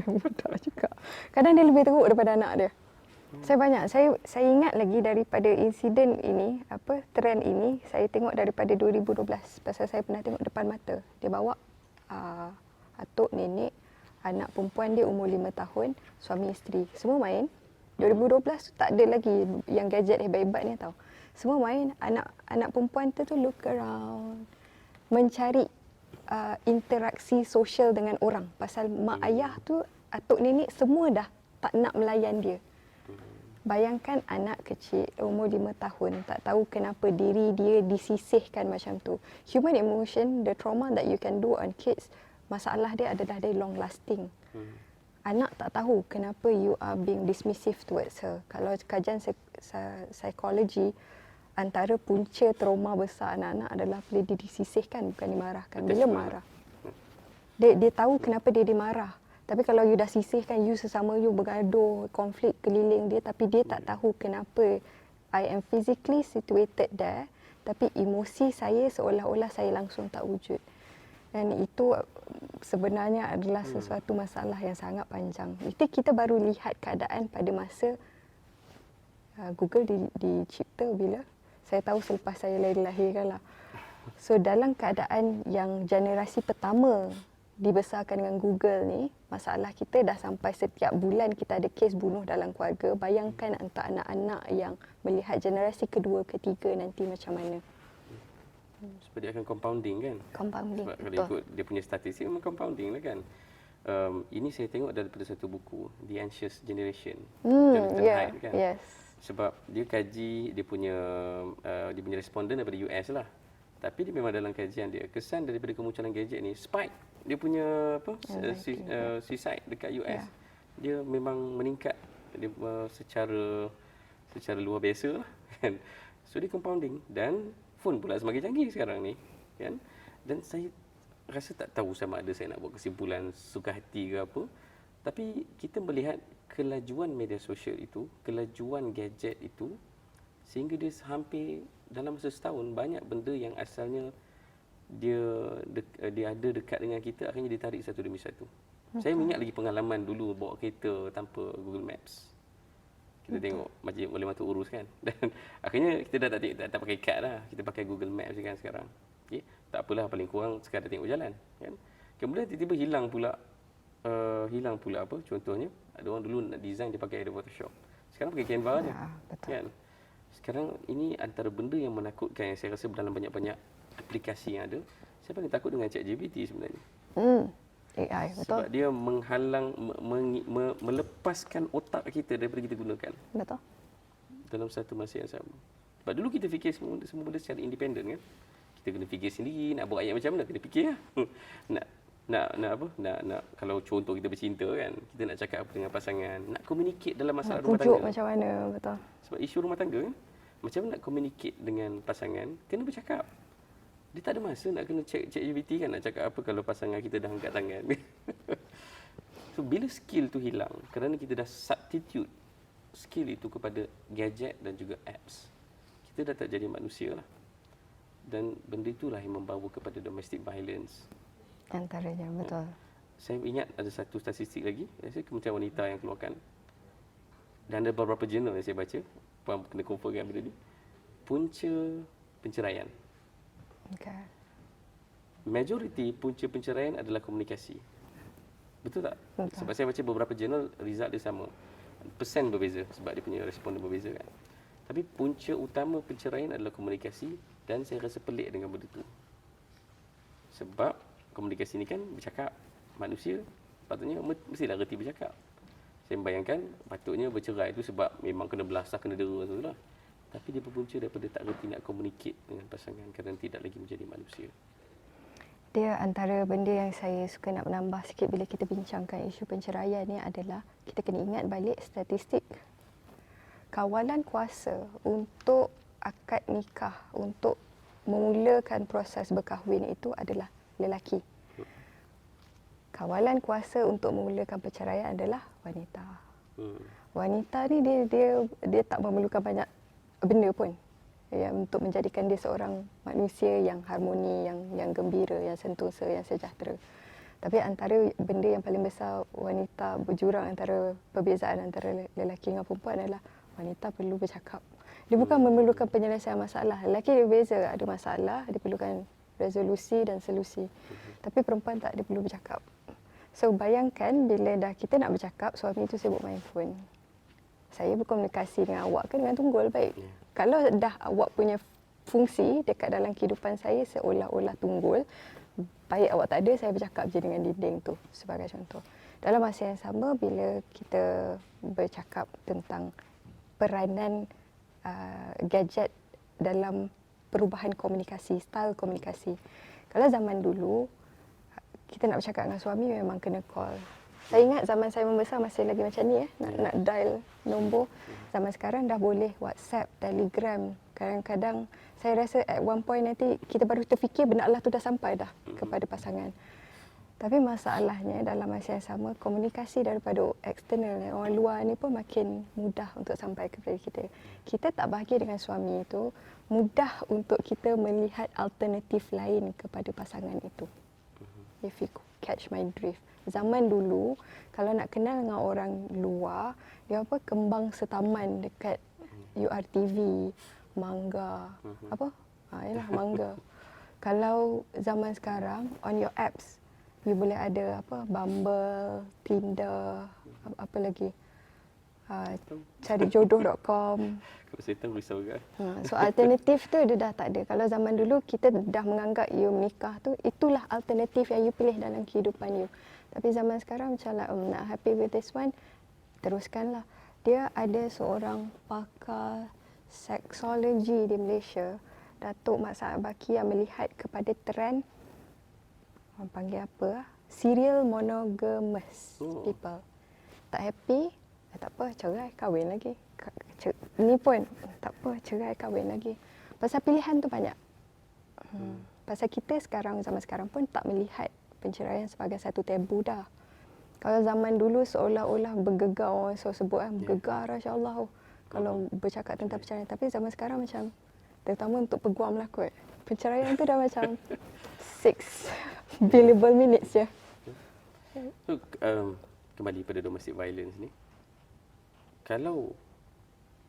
budak juga. Kadang dia lebih teruk daripada anak dia. Saya ingat lagi daripada insiden ini, trend ini, saya tengok daripada 2012 pasal saya pernah tengok depan mata. Dia bawa atuk, nenek, anak perempuan dia umur 5 tahun, suami isteri. Semua main. 2012 tak ada lagi yang gadget hebat-hebat ni tau. Semua main, anak perempuan tu look around, mencari interaksi sosial dengan orang. Pasal mak ayah tu, atuk nenek semua dah tak nak melayan dia. Bayangkan anak kecil umur 5 tahun tak tahu kenapa diri dia disisihkan macam tu. Human emotion, the trauma that you can do on kids, masalah dia adalah dia long lasting. Anak tak tahu kenapa you are being dismissive towards her. Kalau kajian psikologi, antara punca trauma besar anak-anak adalah bila dia disisihkan, bukan dimarahkan. Bila marah, dia tahu kenapa dia dimarah. Tapi kalau you dah sisihkan, you sesama you bergaduh, konflik keliling dia, tapi dia tak tahu kenapa I am physically situated there, tapi emosi saya seolah-olah saya langsung tak wujud. Dan itu sebenarnya adalah sesuatu masalah yang sangat panjang. Itu kita baru lihat keadaan pada masa Google dicipta bila? Saya tahu selepas saya dilahirkan lah. So dalam keadaan yang generasi pertama dibesarkan dengan Google ni, masalah kita dah sampai setiap bulan kita ada kes bunuh dalam keluarga. Bayangkan untuk anak-anak yang melihat generasi kedua, ketiga nanti macam mana. Sebab dia akan compounding kan? Compounding, Sebab kalau betul. ikut dia punya statistik memang compounding lah kan? Ini saya tengok daripada satu buku, The Anxious Generation. Jonathan Haidt kan? Yes. Sebab dia kaji dia punya responden daripada US lah. Tapi dia memang dalam kajian dia, kesan daripada kemunculan gadget ni spike dia punya suicide dekat US. Dia memang meningkat dia secara luar biasa lah kan. So dia compounding dan phone pula semakin canggih sekarang ni kan. Dan saya rasa tak tahu sama ada saya nak buat kesimpulan suka hati ke apa, tapi kita melihat kelajuan media sosial itu, kelajuan gadget itu, sehingga dia hampir dalam masa setahun banyak benda yang asalnya dia ada dekat dengan kita, akhirnya ditarik satu demi satu. Saya ingat lagi pengalaman dulu bawa kereta tanpa Google Maps. Kita tengok macam boleh masuk urus kan. Dan akhirnya kita dah tak pakai kad dah. Kita pakai Google Maps je kan sekarang. Okay? Tak apalah, paling kurang sekadar tengok jalan kan. Kemudian tiba-tiba hilang pula apa contohnya, ada orang dulu nak design dia pakai Adobe Photoshop. Sekarang pakai Canva je. Betul. Kan? Sekarang ini antara benda yang menakutkan yang saya rasa dalam banyak-banyak aplikasi yang ada. Saya paling takut dengan ChatGPT sebenarnya. AI, betul. Sebab dia menghalang, melepaskan otak kita daripada kita gunakan. Betul. Dalam satu masa yang sama. Sebab dulu kita fikir semua benda secara independen kan. Kita kena fikir sendiri, nak buat ayat macam mana kena fikir lah. nak kalau contoh kita bercinta kan, kita nak cakap apa dengan pasangan, nak communicate dalam masalah rumah tangga. Pujuk macam mana, betul. Sebab isu rumah tangga kan, macam mana nak communicate dengan pasangan, kena bercakap. Dia tak ada masa nak kena check GPT kan, nak cakap apa kalau pasangan kita dah angkat tangan. So bila skill tu hilang, kerana kita dah substitute skill itu kepada gadget dan juga apps, kita dah tak jadi manusia lah. Dan benda itulah yang membawa kepada domestic violence. Antaranya, betul. Saya ingat ada satu statistik lagi, saya Kementerian Wanita yang keluarkan. Dan ada beberapa jurnal yang saya baca, puan kena confirmkan benda ni. Punca penceraian. Okay. Majoriti punca penceraian adalah komunikasi. Betul tak? Betul. Sebab saya baca beberapa jurnal, result dia sama. Persen berbeza sebab dia punya responden berbeza kan. Tapi punca utama penceraian adalah komunikasi, dan saya rasa pelik dengan benda tu. Sebab komunikasi ni kan bercakap. Manusia patutnya mestilah reti bercakap. Saya membayangkan patutnya bercerai itu sebab memang kena belasah, kena dera tu lah. Tapi dia berpunca daripada tak reti nak communicate dengan pasangan kerana tidak lagi menjadi manusia. Dia antara benda yang saya suka nak menambah sikit bila kita bincangkan isu penceraian ni adalah kita kena ingat balik statistik. Kawalan kuasa untuk akad nikah, untuk memulakan proses berkahwin itu adalah lelaki. Kawalan kuasa untuk memulakan perceraian adalah wanita. Wanita ni dia tak memerlukan banyak benda pun ya, untuk menjadikan dia seorang manusia yang harmoni, yang gembira, yang sentosa, yang sejahtera. Tapi antara benda yang paling besar wanita berjurang antara perbezaan antara lelaki dengan perempuan adalah wanita perlu bercakap. Dia bukan memerlukan penyelesaian masalah. Lelaki dia beza, ada masalah, dia perlukan resolusi dan solusi. Tapi perempuan tak, dia perlu bercakap. So bayangkan bila dah kita nak bercakap, suami itu sibuk main phone. Saya berkomunikasi dengan awak kan dengan tunggul, baik. Kalau dah awak punya fungsi dekat dalam kehidupan saya seolah-olah tunggul, baik awak tak ada, saya bercakap je dengan dinding tu sebagai contoh. Dalam masa yang sama, bila kita bercakap tentang peranan gadget dalam perubahan komunikasi, style komunikasi. Kalau zaman dulu, kita nak bercakap dengan suami memang kena call. Saya ingat zaman saya membesar masih lagi macam ni nak dial nombor. Zaman sekarang dah boleh WhatsApp, Telegram. Kadang-kadang saya rasa at one point nanti kita baru terfikir benda Allah tu dah sampai dah kepada pasangan. Tapi masalahnya dalam masa yang sama, komunikasi daripada eksternal, orang luar ni pun makin mudah untuk sampai kepada kita. Kita tak bahagia dengan suami itu, mudah untuk kita melihat alternatif lain kepada pasangan itu. If you catch my drift. Zaman dulu, kalau nak kenal dengan orang luar, dia apa kembang setaman dekat URTV, Mangga, apa? Yalah Mangga. Kalau zaman sekarang, on your apps, you boleh ada apa Bumble, Tinder, apa lagi? Carijodoh.com. Kalau saya tahu risau juga. So alternatif tu dia dah tak ada. Kalau zaman dulu kita dah menganggap you menikah tu itulah alternatif yang you pilih dalam kehidupan you. Tapi zaman sekarang macam lah, nak happy with this one, teruskanlah. Dia ada seorang pakar seksologi di Malaysia, Datuk Mat Saad Baki, yang melihat kepada trend, orang panggil apa, serial monogamous people. Tak happy, tak apa, cerai, kahwin lagi. Ni pun, tak apa, cerai, kahwin lagi. Pasal pilihan tu banyak. Pasal kita sekarang, zaman sekarang pun tak melihat penceraian sebagai satu tabu dah. Kalau zaman dulu seolah-olah bergegar, orang sebut bergegar, Masya Allah, kalau bercakap tentang perceraian. Tapi zaman sekarang macam terutama untuk peguam lah kot. Penceraian tu dah macam 6 billable minutes je. So, kembali pada domestic violence ni. Kalau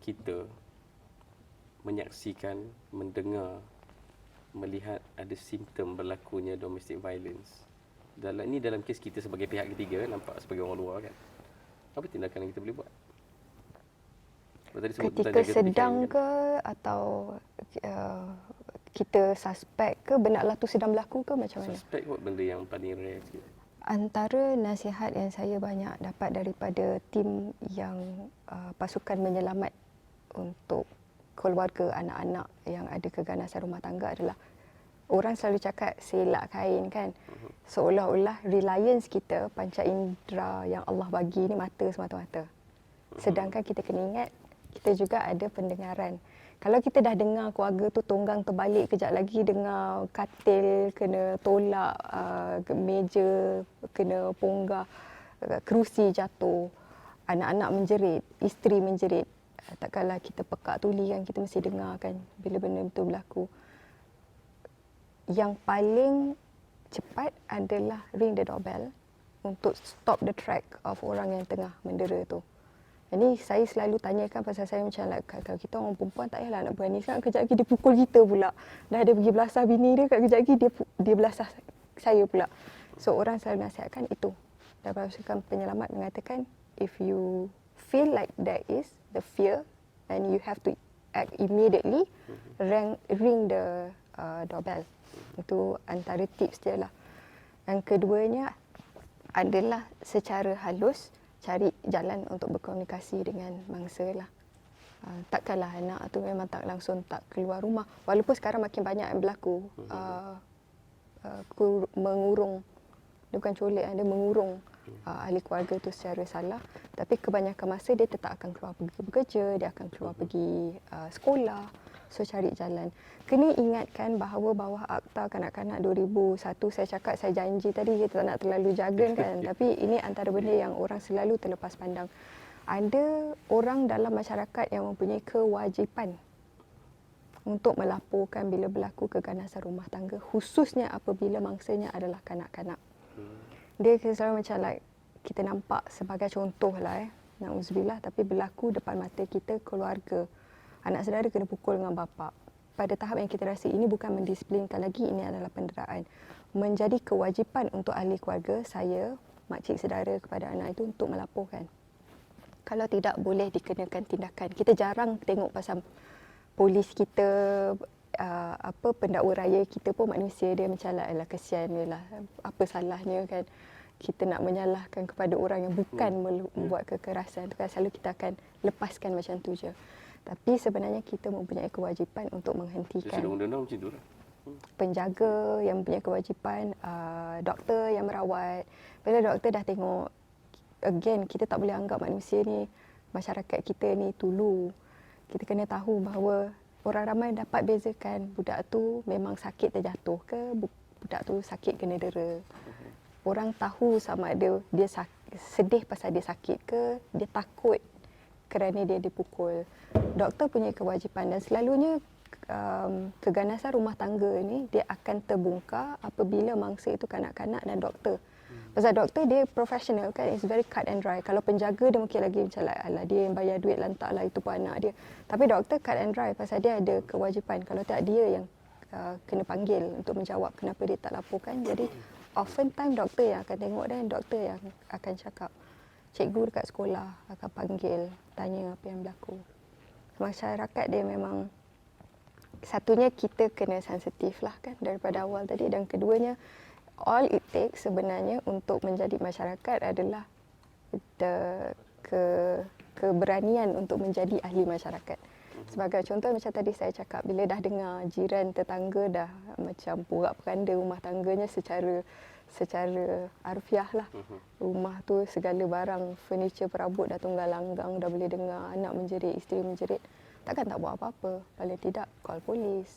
kita menyaksikan, mendengar, melihat ada simptom berlakunya domestic violence, dalam kes kita sebagai pihak ketiga, nampak sebagai orang luar kan, apa tindakan yang kita boleh buat? Tadi sebut tentang Ketika jaga sedang tepi kain, ke atau kita suspek ke benda lah tu sedang berlaku ke macam mana? suspek kot benda yang paling rare sikit. Antara nasihat yang saya banyak dapat daripada tim yang pasukan menyelamat untuk keluarga anak-anak yang ada keganasan rumah tangga adalah orang selalu cakap selak kain kan. Seolah-olah reliance kita panca indera yang Allah bagi ni mata semata-mata. Sedangkan kita kena ingat kita juga ada pendengaran. Kalau kita dah dengar keluarga tu tonggang terbalik, kejap lagi dengar katil kena tolak, meja kena ponggah, kerusi jatuh, anak-anak menjerit, isteri menjerit. Takkanlah kita pekak tuli kan, kita mesti dengar kan bila benda itu berlaku. Yang paling cepat adalah ring the doorbell untuk stop the track of orang yang tengah mendera tu. Ini saya selalu tanyakan pasal saya macam like, kalau kita orang perempuan tak payahlah nak berani sangat, kejap lagi dia pukul kita pula. Dah ada pergi belasah bini dia, kejap lagi dia belasah saya pula. So orang selalu nasihatkan itu. Dan pasukan penyelamat mengatakan if you feel like there is the fear and you have to act immediately, ring the doorbell. Itu antara tips dia lah. Yang keduanya adalah secara halus cari jalan untuk berkomunikasi dengan mangsa lah. Takkanlah anak tu memang tak langsung tak keluar rumah. Walaupun sekarang makin banyak yang berlaku mengurung, dia bukan culik, dia mengurung ahli keluarga tu secara salah. Tapi kebanyakan masa dia tetap akan keluar pergi bekerja, dia akan keluar pergi sekolah. So cari jalan. Kena ingatkan bahawa bawah Akta Kanak-Kanak 2001, saya cakap, saya janji tadi kita tak nak terlalu jargon kan. Tapi ini antara benda yang orang selalu terlepas pandang. Ada orang dalam masyarakat yang mempunyai kewajipan untuk melaporkan bila berlaku keganasan rumah tangga, khususnya apabila mangsanya adalah kanak-kanak. Dia selalu macam like, kita nampak sebagai contoh lah na'udzubillah, tapi berlaku depan mata kita, keluarga. Anak saudara kena pukul dengan bapa. Pada tahap yang kita rasa ini bukan mendisiplinkan lagi, ini adalah penderaan. Menjadi kewajipan untuk ahli keluarga, saya, makcik saudara kepada anak itu untuk melaporkan. Kalau tidak, boleh dikenakan tindakan. Kita jarang tengok pasal polis kita, pendakwa raya kita pun manusia, dia macam lah kesian dia lah. Apa salahnya kan? Kita nak menyalahkan kepada orang yang bukan membuat kekerasan. Kan selalu kita akan lepaskan macam tu je. Tapi sebenarnya kita mempunyai kewajipan untuk menghentikan. Undang-undang macam tu lah. Penjaga yang mempunyai kewajipan, doktor yang merawat. Bila doktor dah tengok, again, kita tak boleh anggap manusia ni, masyarakat kita ni tulu. Kita kena tahu bahawa orang ramai dapat bezakan budak tu memang sakit terjatuh ke, budak tu sakit kena dera. Orang tahu sama ada dia sedih pasal dia sakit ke, dia takut kerana dia dipukul. Doktor punya kewajipan dan selalunya keganasan rumah tangga ni dia akan terbongkar apabila mangsa itu kanak-kanak dan doktor. Pasal doktor dia profesional kan, it's very cut and dry. Kalau penjaga dia mungkin lagi macam alah dia yang bayar duit lantaklah, itu pun anak dia. Tapi doktor cut and dry pasal dia ada kewajipan. Kalau tak, dia yang kena panggil untuk menjawab kenapa dia tak laporkan. Jadi often time doktor yang akan tengok dan doktor yang akan cakap. Cikgu dekat sekolah akan panggil, tanya apa yang berlaku. Masyarakat dia memang, satunya kita kena sensitif lah kan daripada awal tadi, dan keduanya all it takes sebenarnya untuk menjadi masyarakat adalah keberanian untuk menjadi ahli masyarakat. Sebagai contoh macam tadi saya cakap, bila dah dengar jiran tetangga dah macam porak-poranda rumah tangganya secara harfiah lah. Rumah tu segala barang, furniture perabot dah tunggal langgang, dah boleh dengar anak menjerit, isteri menjerit. Takkan tak buat apa-apa. Paling tidak call polis,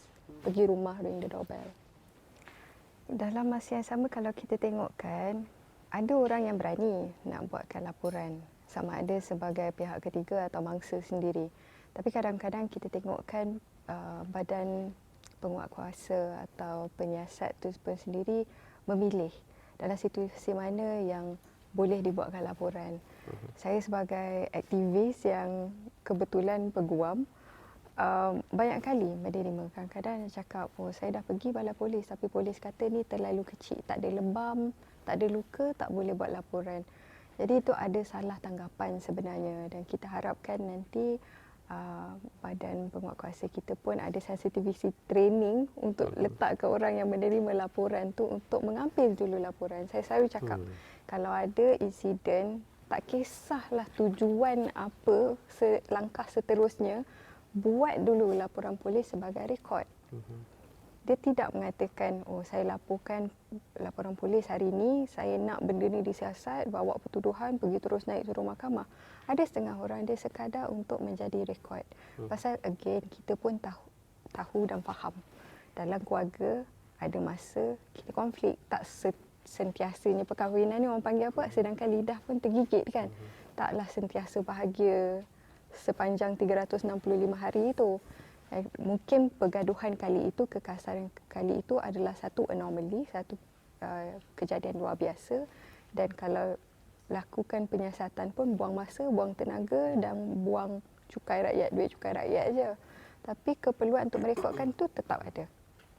pergi rumah, ring the doorbell. Dalam masa yang sama kalau kita tengokkan, ada orang yang berani nak buatkan laporan. Sama ada sebagai pihak ketiga atau mangsa sendiri. Tapi kadang-kadang kita tengokkan badan penguatkuasa atau penyiasat tu pun sendiri memilih dalam situasi mana yang boleh dibuatkan laporan. Saya sebagai aktivis yang kebetulan peguam, banyak kali menerima, kadang-kadang cakap, oh saya dah pergi balai polis tapi polis kata ni terlalu kecil, tak ada lebam, tak ada luka, tak boleh buat laporan. Jadi itu ada salah tanggapan sebenarnya, dan kita harapkan nanti badan penguatkuasa kita pun ada sensitivity training untuk letak ke orang yang menerima laporan tu untuk mengambil dulu laporan. Saya selalu cakap, kalau ada insiden, tak kisahlah tujuan apa, langkah seterusnya, buat dulu laporan polis sebagai rekod. Dia tidak mengatakan, oh saya laporkan laporan polis hari ini, saya nak benda ni disiasat, bawa pertuduhan, pergi terus naik suruh mahkamah. Ada setengah orang dia sekadar untuk menjadi rekod. Pasal again, kita pun tahu dan faham. Dalam keluarga, ada masa kita konflik. Tak sentiasanya perkahwinan ni orang panggil apa, sedangkan lidah pun tergigit kan. Taklah sentiasa bahagia sepanjang 365 hari itu. Mungkin pergaduhan kali itu, kekasaran kali itu adalah satu anomali, satu kejadian luar biasa, dan kalau lakukan penyiasatan pun buang masa, buang tenaga dan buang cukai rakyat, duit cukai rakyat je. Tapi keperluan untuk merekodkan tu tetap ada.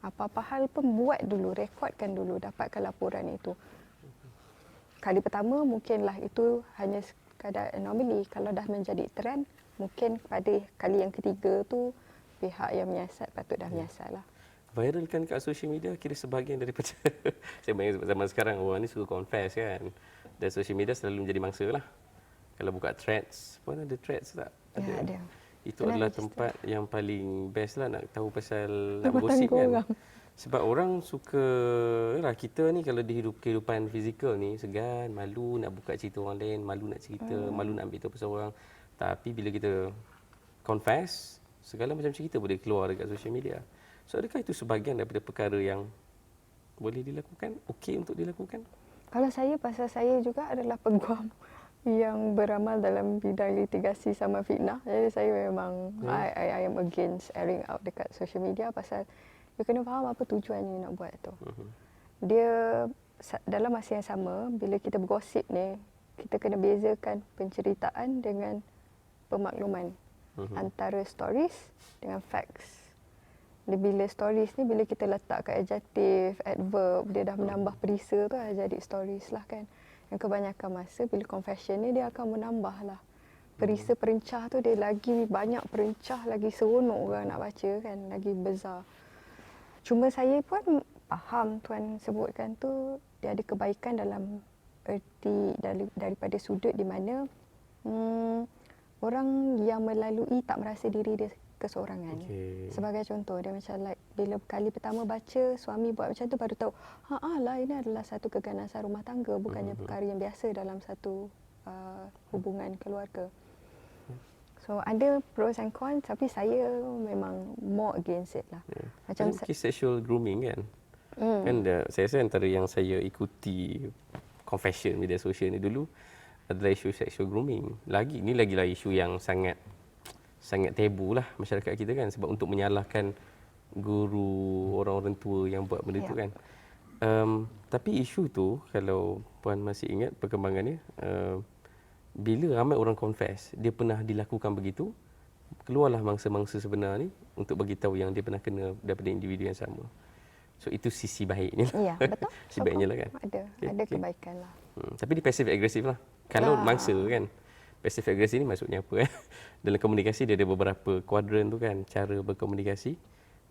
Apa-apa hal pun buat dulu, rekodkan dulu, dapatkan laporan itu. Kali pertama mungkinlah itu hanya sekadar anomali. Kalau dah menjadi trend, mungkin pada kali yang ketiga tu pihak yang menyiasat patut dah menyiasat lah. Viral kan kat social media kira sebahagian daripada saya bayang zaman sekarang orang ni suka confess kan. Dan social media selalu menjadi mangsa lah. Kalau buka threads, pun ada threads tak? Ya, ada. Itu Kena adalah register. tempat yang paling best lah nak tahu pasal nak Rumah gosip tangga kan. orang. Sebab orang suka, yalah kita ni kalau di kehidupan fizikal ni segan, malu nak buka cerita orang lain, malu nak cerita, malu nak ambil tahu pasal orang. Tapi bila kita confess, segala macam cerita boleh keluar dekat social media. So adakah itu sebahagian daripada perkara yang boleh dilakukan, okey untuk dilakukan? Kalau saya, pasal saya juga adalah peguam yang beramal dalam bidang litigasi sama fitnah. Jadi saya memang I am against airing out dekat social media, pasal you kena faham apa tujuannya nak buat tu. Dia dalam masa yang sama, bila kita bergosip ni, kita kena bezakan penceritaan dengan pemakluman. Antara stories dengan facts. Bila stories ni, bila kita letakkan adjektif, adverb, dia dah menambah perisa tu jadi stories lah kan. Yang kebanyakan masa bila confession ni dia akan menambah lah. Perisa perencah tu dia lagi banyak perencah, lagi seronok orang nak baca kan, lagi besar. Cuma saya pun faham tuan sebutkan tu, dia ada kebaikan dalam erti daripada sudut di mana orang yang melalui tak merasa diri dia keseorangan. Sebagai contoh, dia macam like bila kali pertama baca suami buat macam tu baru tahu, lah ini adalah satu keganasan rumah tangga, bukannya perkara yang biasa dalam satu hubungan keluarga. So ada pros and cons, tapi saya memang more against it lah. Macam kes sexual grooming kan. Kan saya rasa antara yang saya ikuti confession media sosial ni dulu adalah isu sexual grooming. Ni lagilah isu yang sangat tabu lah masyarakat kita kan, sebab untuk menyalahkan guru, orang-orang tua yang buat benda tu kan. Tapi isu tu kalau puan masih ingat perkembangannya, bila ramai orang confess dia pernah dilakukan begitu, keluarlah mangsa-mangsa sebenar ni untuk bagi tahu yang dia pernah kena daripada individu yang sama. So itu sisi baiknya lah. Ya, betul. Sisi baiknya lah kan. Ada kebaikan lah. Tapi dia pasif agresif lah. Kalau mangsa kan. Pasif agresif ni maksudnya apa? Dalam komunikasi dia ada beberapa kuadran tu kan, cara berkomunikasi.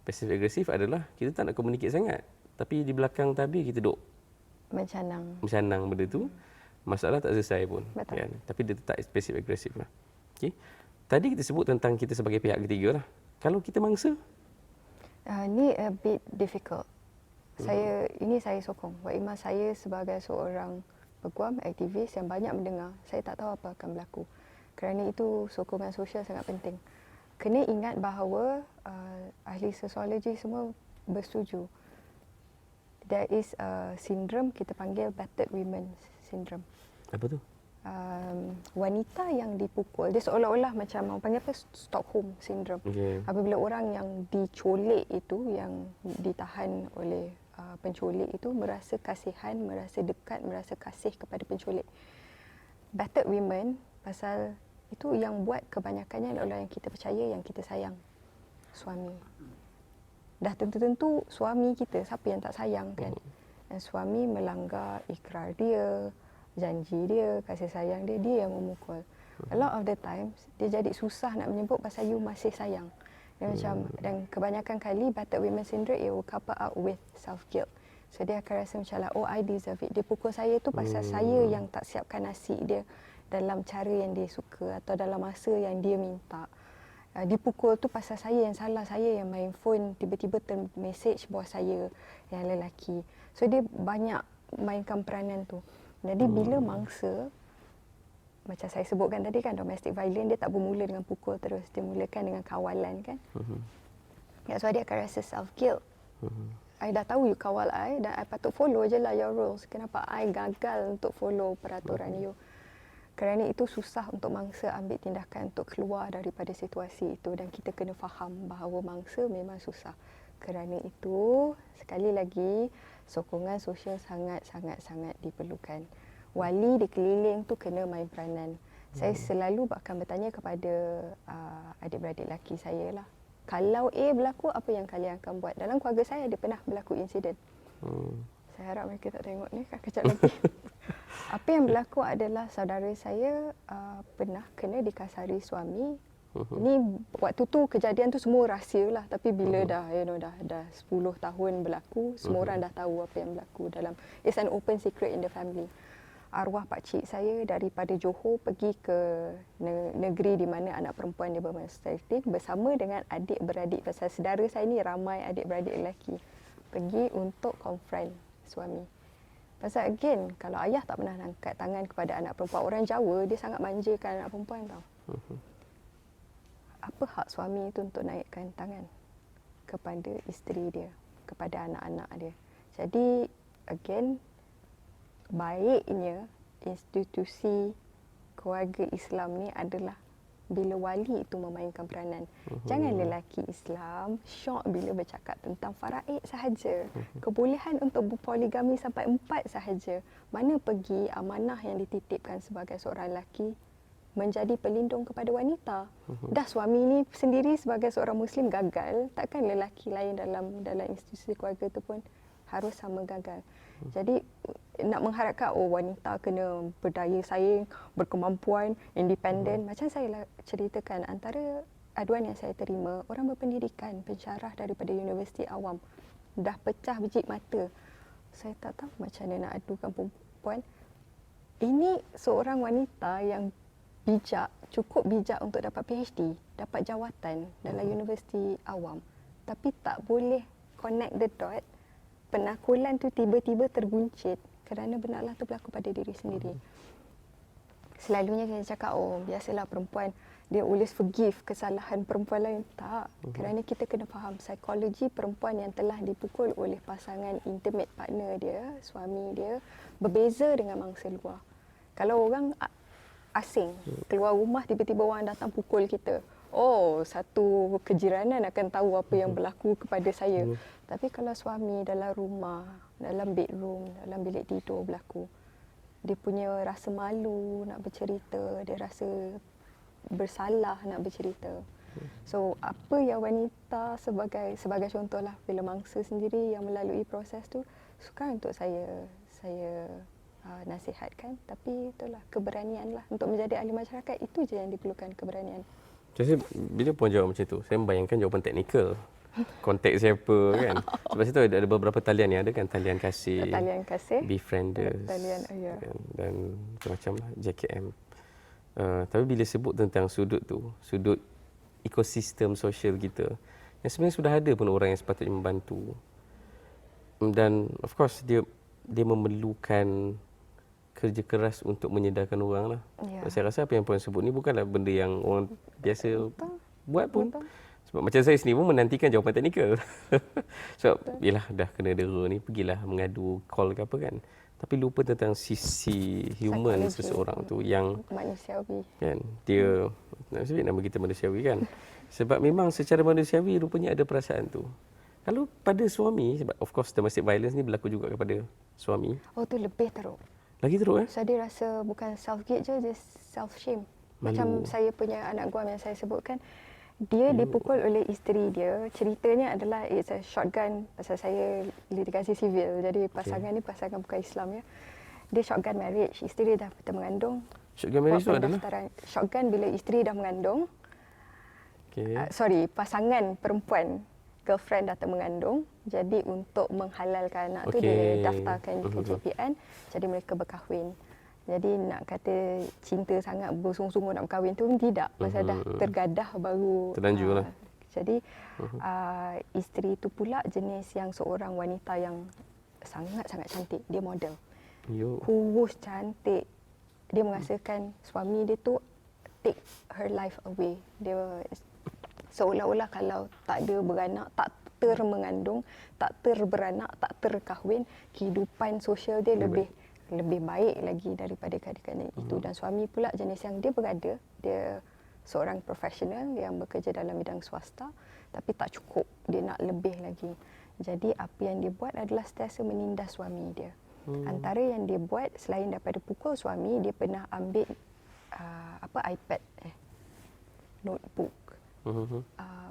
Pasif agresif adalah kita tak nak communicate sangat, tapi di belakang tabir kita duk mencanang benda tu. Masalah tak selesai pun. Kan? Tapi dia tetap pasif agresif lah. Okay. Tadi kita sebut tentang kita sebagai pihak ketiga lah. Kalau kita mangsa? Ni a bit difficult. Saya sokong. Wak Iman, saya sebagai seorang peguam, aktivis yang banyak mendengar, saya tak tahu apa akan berlaku. Kerana itu sokongan sosial sangat penting. Kena ingat bahawa ahli sosiologi semua bersetuju. There is a syndrome, kita panggil battered women syndrome. Apa tu? wanita yang dipukul, dia seolah-olah macam orang panggil apa, Stockholm syndrome. Apabila orang yang diculik itu, yang ditahan oleh penculik itu merasa kasihan, merasa dekat, merasa kasih kepada penculik. Battered women, pasal itu yang buat kebanyakannya adalah yang kita percaya, yang kita sayang. Suami. Dah tentu-tentu suami kita, siapa yang tak sayang kan? Dan suami melanggar ikrar dia, janji dia, kasih sayang dia, dia yang memukul. A lot of the times, dia jadi susah nak menyebut pasal you masih sayang. Dia macam, dan kebanyakan kali battered women syndrome, it will couple up with self-guilt. So dia akan rasa macam lah, oh I deserve it. Dia pukul saya tu pasal saya yang tak siapkan nasi dia dalam cara yang dia suka atau dalam masa yang dia minta. Dipukul tu pasal saya yang salah, saya yang main phone, tiba-tiba termesej bawah saya yang lelaki. So dia banyak mainkan peranan tu. Jadi bila mangsa, macam saya sebutkan tadi kan, domestic violence dia tak bermula dengan pukul terus, dia mulakan dengan kawalan kan. That's why dia akan rasa self-guilt. I dah tahu you kawal I dan I patut follow je lah your rules. Kenapa I gagal untuk follow peraturan you? Kerana itu susah untuk mangsa ambil tindakan untuk keluar daripada situasi itu dan kita kena faham bahawa mangsa memang susah. Kerana itu, sekali lagi, sokongan sosial sangat diperlukan. Wali di keliling tu kena main peranan. Saya selalu akan bertanya kepada adik-beradik lelaki saya lah. Kalau A berlaku, apa yang kalian akan buat? Dalam keluarga saya ada pernah berlaku insiden. Saya harap mereka tak tengok ni, kejap lagi. Apa yang berlaku adalah saudara saya pernah kena dikasari suami. Ini waktu tu kejadian tu semua rahsia lah, tapi bila dah 10 tahun berlaku, semua orang dah tahu apa yang berlaku dalam, it's an open secret in the family. Arwah pakcik saya daripada Johor pergi ke negeri di mana anak perempuan dia bermenstruasi bersama dengan adik-beradik, pasal saudara saya ni ramai adik-beradik lelaki, pergi untuk confront suami. Pasal again, kalau ayah tak pernah angkat tangan kepada anak perempuan, orang Jawa dia sangat manjakan anak perempuan tau. Apa hak suami itu untuk naikkan tangan kepada isteri dia, kepada anak-anak dia? Jadi again, baiknya institusi keluarga Islam ni adalah bila wali itu memainkan peranan. Jangan lelaki Islam syok bila bercakap tentang faraid sahaja. Kebolehan untuk berpoligami sampai 4 sahaja. Mana pergi amanah yang dititipkan sebagai seorang lelaki menjadi pelindung kepada wanita. Dah suami ni sendiri sebagai seorang Muslim gagal, takkan lelaki lain dalam institusi keluarga tu pun harus sama gagal. Jadi nak mengharapkan wanita kena berdaya saing, berkemampuan, independen. Macam saya ceritakan, antara aduan yang saya terima, orang berpendidikan, pensyarah daripada universiti awam dah pecah biji mata. Saya tak tahu macam mana nak adukan perempuan. Ini seorang wanita yang bijak, cukup bijak untuk dapat PhD, dapat jawatan dalam universiti awam, tapi tak boleh connect the dot. Penakulan tu tiba-tiba terguncit kerana benarlah tu berlaku pada diri sendiri. Selalunya kita cakap, biasalah perempuan, dia always forgive kesalahan perempuan lain. Tak. Kerana kita kena faham psikologi perempuan yang telah dipukul oleh pasangan intimate partner dia, suami dia, berbeza dengan mangsa luar. Kalau orang asing, keluar rumah tiba-tiba orang datang pukul kita, satu kejiranan akan tahu apa yang berlaku kepada saya. Tapi kalau suami dalam rumah, dalam bedroom, dalam bilik tidur berlaku, dia punya rasa malu nak bercerita, dia rasa bersalah nak bercerita. So apa yang wanita sebagai contohlah, bila mangsa sendiri yang melalui proses tu, sukar untuk saya nasihatkan, tapi itulah keberanian lah untuk menjadi ahli masyarakat, itu je yang diperlukan, keberanian. Jadi bila puan jawab macam tu, saya membayangkan jawapan teknikal. Kontak siapa kan. Sebab situ ada beberapa talian yang ada kan, talian kasih, befrienders, dan macam-macam lah, JKM. Tapi bila sebut tentang sudut tu, sudut ekosistem sosial kita, yang sebenarnya sudah ada pun orang yang sepatutnya membantu. Dan of course dia memerlukan kerja keras untuk menyedarkan orang lah. Saya rasa apa yang puan sebut ni bukanlah benda yang orang biasa buat pun. Sebab macam saya sendiri pun menantikan jawapan teknikal. Sebab yelah dah kena dera ni, pergilah mengadu call ke apa kan. tapi lupa tentang sisi human Psikologi. seseorang tu yang Manusiawi. kan dia nak sebut nama kita manusiawi kan. Sebab memang secara manusiawi rupanya ada perasaan tu. Kalau pada suami, sebab of course domestic violence ni berlaku juga kepada suami. Oh, tu lebih teruk. Lagi teruk So dia rasa bukan self guilt je, dia self shame. Macam saya punya anak guam yang saya sebutkan, dia dipukul oleh isteri dia. Ceritanya adalah it's a shotgun, pasal saya litigasi sivil. Jadi pasangan ni pasangan bukan Islam ya. Dia shotgun marriage, isteri dah mengandung. Shotgun marriage tu adalah Shotgun bila isteri dah mengandung. okay. Pasangan perempuan, girlfriend dah mengandung. Jadi untuk menghalalkan anak tu dia daftarkan ke JPN. Jadi mereka berkahwin. Jadi nak kata cinta sangat bersungguh-sungguh nak berkahwin tu tidak. Pasal dah tergadah baru. Terlanjur lah. Jadi isteri tu pula jenis yang seorang wanita yang sangat-sangat cantik. Dia model. Kurus, cantik. Dia merasakan suami dia tu take her life away. Dia seolah-olah kalau tak ada beranak, tak termengandung, tak terberanak, tak terkahwin, kehidupan sosial dia lebih baik lagi daripada keadaan itu. Dan suami pula jenis yang dia berada, dia seorang profesional yang bekerja dalam bidang swasta, tapi tak cukup, dia nak lebih lagi. Jadi apa yang dia buat adalah sentiasa menindas suami dia. Antara yang dia buat selain daripada pukul suami, dia pernah ambil iPad, notebook,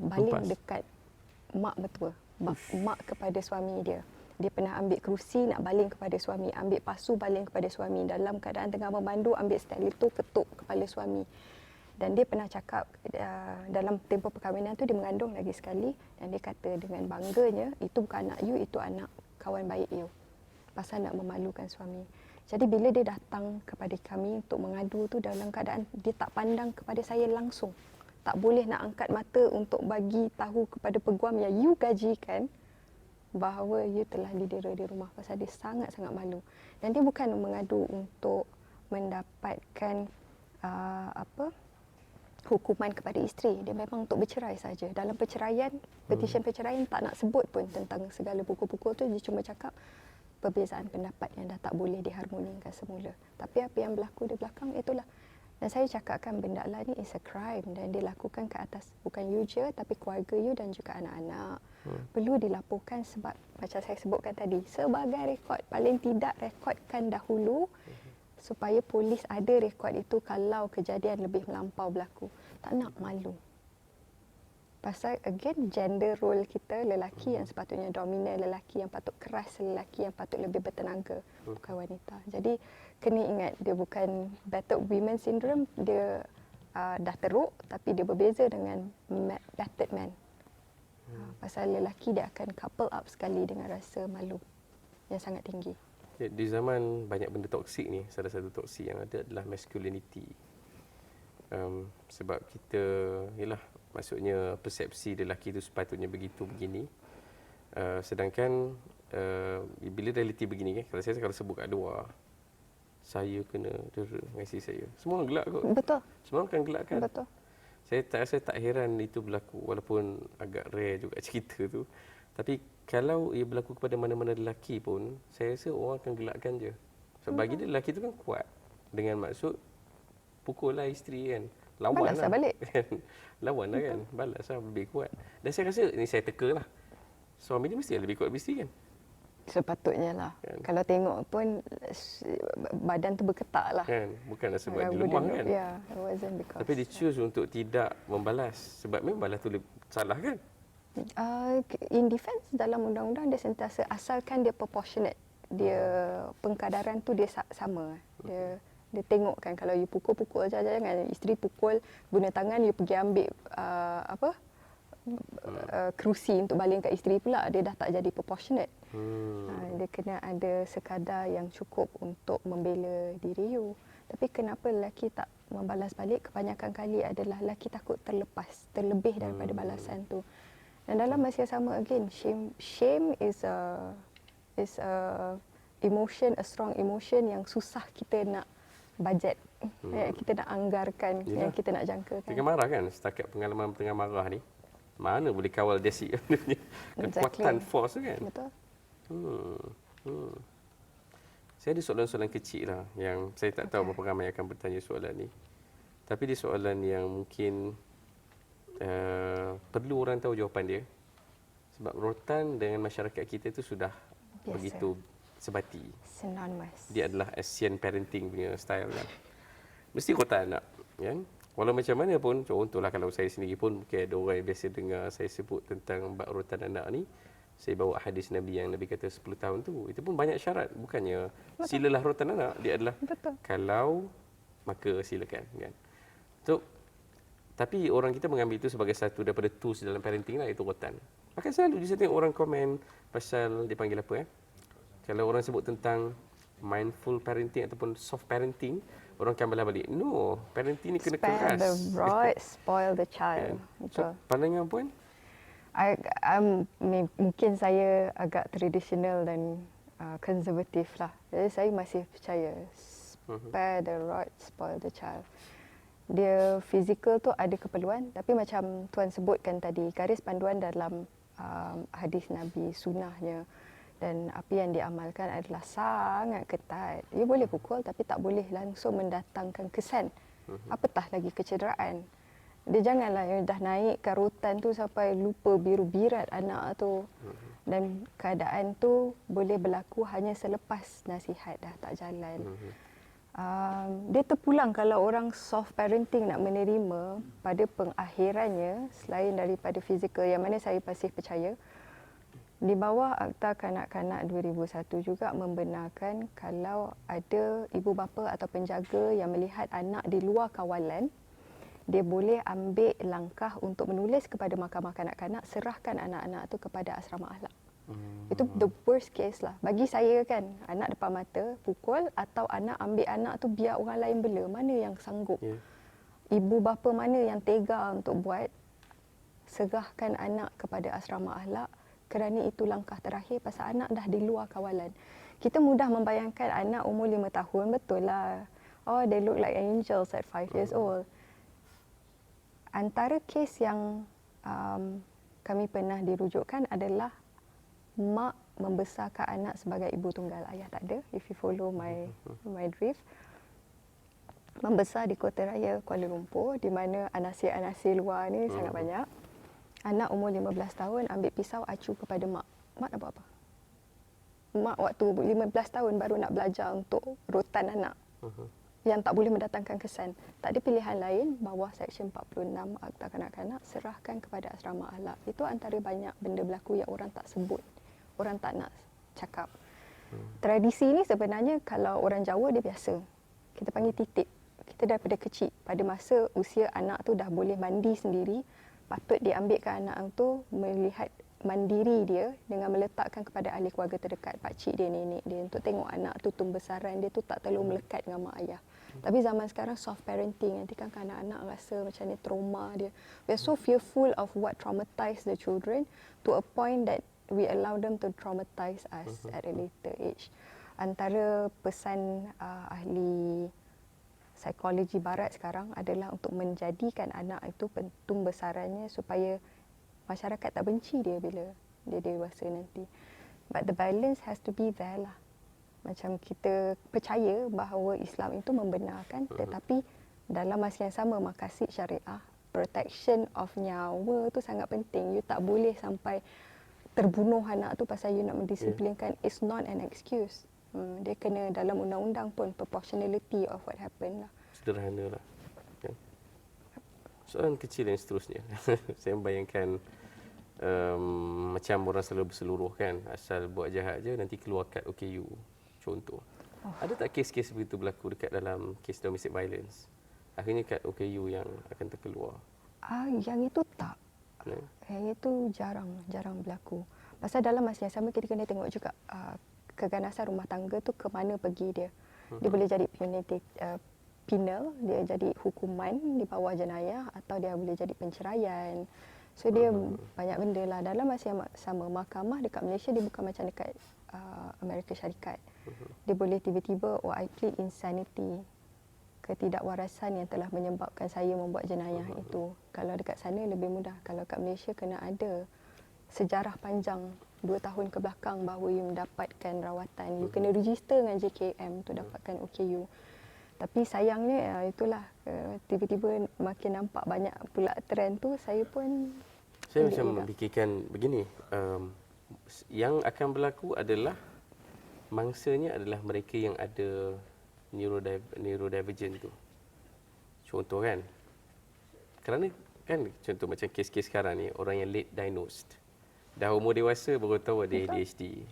baling dekat mak mertua, mak kepada suami dia. Dia pernah ambil kerusi nak baling kepada suami, ambil pasu baling kepada suami. Dalam keadaan tengah memandu, ambil setel itu ketuk kepala suami. Dan dia pernah cakap dalam tempoh perkahwinan tu dia mengandung lagi sekali, dan dia kata dengan bangganya, itu bukan anak you, itu anak kawan baik you. Pasal nak memalukan suami. Jadi bila dia datang kepada kami untuk mengadu tu dalam keadaan dia tak pandang kepada saya langsung. Tak boleh nak angkat mata untuk bagi tahu kepada peguam yang you gajikan bahawa you telah didera di rumah. Pasal dia sangat-sangat malu. Dan dia bukan mengadu untuk mendapatkan hukuman kepada isteri. Dia memang untuk bercerai saja. Dalam perceraian, petisyen perceraian tak nak sebut pun tentang segala pukul-pukul tu. Dia cuma cakap perbezaan pendapat yang dah tak boleh diharmonikan semula. Tapi apa yang berlaku di belakang, itulah. Dan saya cakapkan benda lah ni is a crime dan dilakukan ke atas bukan you je tapi keluarga you dan juga anak-anak. Perlu dilaporkan sebab macam saya sebutkan tadi, sebagai rekod, paling tidak rekodkan dahulu supaya polis ada rekod itu kalau kejadian lebih melampau berlaku. Tak nak malu. Pasal again gender role kita, lelaki yang sepatutnya dominan, lelaki yang patut keras, lelaki yang patut lebih bertenaga, bukan wanita. Jadi kena ingat dia bukan battered women syndrome, dia dah teruk tapi dia berbeza dengan battered man. Pasal lelaki dia akan couple up sekali dengan rasa malu yang sangat tinggi. Di zaman banyak benda toksik ni, salah satu toksik yang ada adalah masculinity. Sebab kita, yalah, maksudnya persepsi lelaki itu sepatutnya begitu begini. Sedangkan bila realiti begini kan, kalau sebut kat luar, saya kena dera dengan isteri saya. Semua orang gelak kot. Betul. Semua orang akan gelak kan. Betul. Saya tak heran itu berlaku walaupun agak rare juga cerita tu. Tapi kalau ia berlaku kepada mana-mana lelaki pun, saya rasa orang akan gelakkan je. Sebab bagi dia lelaki tu kan kuat. Dengan maksud pukul lah isteri kan. Lawan Balas lah balik. Lawan lah kan. Balas lah lebih kuat. Dan saya rasa ni saya teka lah. Suami dia mesti lebih kuat daripada isteri kan. Sepatutnya lah. Kan. Kalau tengok pun badan tu bergetak lah. Kan. Bukanlah sebab dia lemah kan. Ya, it wasn't because. Tapi dia choose untuk tidak membalas. Sebab memang balas tu salah kan. In defense dalam undang-undang dia sentiasa asalkan dia proportionate. Dia pengkadaran tu dia sama. Dia tengok kan kalau you pukul-pukul jangan isteri pukul guna tangan you pergi ambil kerusi untuk baling kat isteri pula, dia dah tak jadi proportionate. Dia kena ada sekadar yang cukup untuk membela diri you. Tapi kenapa lelaki tak membalas balik? Kebanyakan kali adalah lelaki takut terlepas, terlebih daripada balasan tu. Dan dalam masa yang sama again, shame is a emotion, a strong emotion yang susah kita nak bajet. Kita nak anggarkan. Yalah. Yang kita nak jangkakan. Tengah marah kan, setakat pengalaman tengah marah ni, mana boleh kawal desik kekuatan force tu kan. Betul. Saya ada soalan-soalan kecil lah yang saya tak tahu berapa ramai akan bertanya soalan ni. Tapi dia soalan yang mungkin perlu orang tahu jawapan dia. Sebab rotan dengan masyarakat kita tu sudah Biasa. begitu sebati. Synonymous. Dia adalah Asian parenting punya style kan. Mesti rotan anak. Kan? Walau macam mana pun, contohlah kalau saya sendiri pun mungkin ada orang yang biasa dengar saya sebut tentang bab rotan anak ni. Saya bawa hadis Nabi yang Nabi kata 10 tahun tu. Itu pun banyak syarat. Bukannya silalah rotan anak. Dia adalah Betul. kalau maka silakan. Kan? So, tapi orang kita mengambil itu sebagai satu daripada tools dalam parenting lah, itu rotan. Bahkan selalu saya tengok orang komen pasal dia panggil apa kalau orang sebut tentang mindful parenting ataupun soft parenting, orang akan belah balik. No, parenting ni kena Spare keras. the rod, spoil the child. So, Betul. pandangan puan? Mungkin saya agak tradisional dan konservatif lah. Jadi saya masih percaya spare the rod, spoil the child. Dia fizikal tu ada keperluan, tapi macam Tuan sebutkan tadi, garis panduan dalam hadis Nabi, sunnahnya dan apa yang diamalkan adalah sangat ketat. Dia boleh pukul tapi tak boleh langsung mendatangkan kesan. Apatah lagi kecederaan. Dia janganlah yang dah naik karutan tu sampai lupa biru-birat anak tu. Dan keadaan tu boleh berlaku hanya selepas nasihat dah tak jalan. Dia terpulang kalau orang soft parenting nak menerima pada pengakhirannya selain daripada fizikal yang mana saya masih percaya. Di bawah Akta Kanak-Kanak 2001 juga membenarkan kalau ada ibu bapa atau penjaga yang melihat anak di luar kawalan, dia boleh ambil langkah untuk menulis kepada Mahkamah Kanak-Kanak, serahkan anak-anak itu kepada asrama akhlak. Itu the worst case lah. Bagi saya kan, anak depan mata, pukul atau anak ambil anak tu biar orang lain bela. Mana yang sanggup? Yeah. Ibu bapa mana yang tega untuk buat, serahkan anak kepada asrama akhlak kerana itu langkah terakhir pasal anak dah di luar kawalan. Kita mudah membayangkan anak umur 5 tahun, betul lah. Oh, they look like angels at 5 years old. Antara kes yang kami pernah dirujukkan adalah mak membesarkan anak sebagai ibu tunggal, ayah tak ada, if you follow my drift. Membesar di kota raya Kuala Lumpur di mana anasir-anasir luar ni sangat banyak. Anak umur 15 tahun ambil pisau acu kepada mak. Mak nak buat apa? Mak waktu 15 tahun baru nak belajar untuk rotan anak. Yang tak boleh mendatangkan kesan. Tak ada pilihan lain, bawah Seksyen 46 Akta Kanak-Kanak, serahkan kepada asrama akhlak. Itu antara banyak benda berlaku yang orang tak sebut. Orang tak nak cakap. Tradisi ini sebenarnya kalau orang Jawa dia biasa. Kita panggil titip. Kita daripada kecil, pada masa usia anak tu dah boleh mandi sendiri, patut diambilkan anak tu melihat mandiri dia dengan meletakkan kepada ahli keluarga terdekat, pakcik dia, nenek dia, untuk tengok anak tu tumbesaran dia tu tak terlalu melekat dengan mak ayah. Tapi zaman sekarang soft parenting, nanti kan anak-anak rasa macam ni trauma dia. We are so fearful of what traumatize the children to a point that we allow them to traumatize us at a later age. Antara pesan ahli psikologi barat sekarang adalah untuk menjadikan anak itu tumbesarannya supaya masyarakat tak benci dia bila dia dewasa nanti. But the balance has to be there lah. Macam kita percaya bahawa Islam itu membenarkan, tetapi dalam masa yang sama maqasid syariah, protection of nyawa tu sangat penting. You tak boleh sampai terbunuh anak tu pasal you nak mendisiplinkan. It's not an excuse. Dia kena dalam undang-undang pun proportionality of what happened lah. Sederhana lah. Kan? Soalan kecil yang seterusnya. Saya membayangkan macam orang selalu berseluruh kan. Asal buat jahat je nanti keluar kad OKU. Contoh. Ada tak kes-kes begitu berlaku dekat dalam kes domestic violence? Akhirnya kad OKU yang akan terkeluar. Yang itu tak. Yang itu jarang berlaku. Pasal dalam masa yang sama kita kena tengok juga keganasan rumah tangga tu ke mana pergi dia. Dia boleh jadi penal, dia jadi hukuman di bawah jenayah, atau dia boleh jadi penceraian. So dia banyak benda lah. Dalam masa yang sama, mahkamah dekat Malaysia dia bukan macam dekat Amerika Syarikat. Dia boleh tiba-tiba, I plead insanity, ketidakwarasan yang telah menyebabkan saya membuat jenayah itu. Kalau dekat sana lebih mudah. Kalau kat Malaysia kena ada sejarah panjang 2 tahun ke belakang bahawa you mendapatkan rawatan. You kena register dengan JKM untuk dapatkan OKU. Tapi sayangnya itulah tiba-tiba makin nampak banyak pula trend tu, saya pun Saya macam fikirkan begini, yang akan berlaku adalah mangsanya adalah mereka yang ada neurodivergent tu. Contoh kan, kerana kan contoh macam kes-kes sekarang ni, orang yang late diagnosed, dah umur dewasa baru tahu ada ADHD,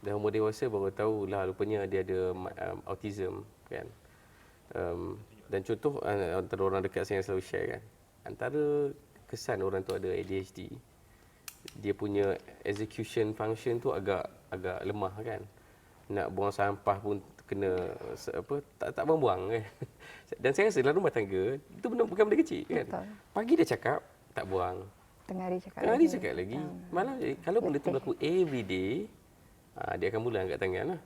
dah umur dewasa baru tahu lah rupanya dia ada autism kan. Dan contoh antara orang dekat saya yang selalu share kan, antara kesan orang tu ada ADHD, dia punya execution function tu agak lemah kan. Nak buang sampah pun kena tak buang kan. Dan saya rasa dalam rumah tangga itu bukan benda kecil kan. Betul. Pagi dia cakap tak buang, tengah hari cakap tengah hari cakap lagi. Malam kalau benda tu berlaku every day, dia akan mula angkat tangan lah.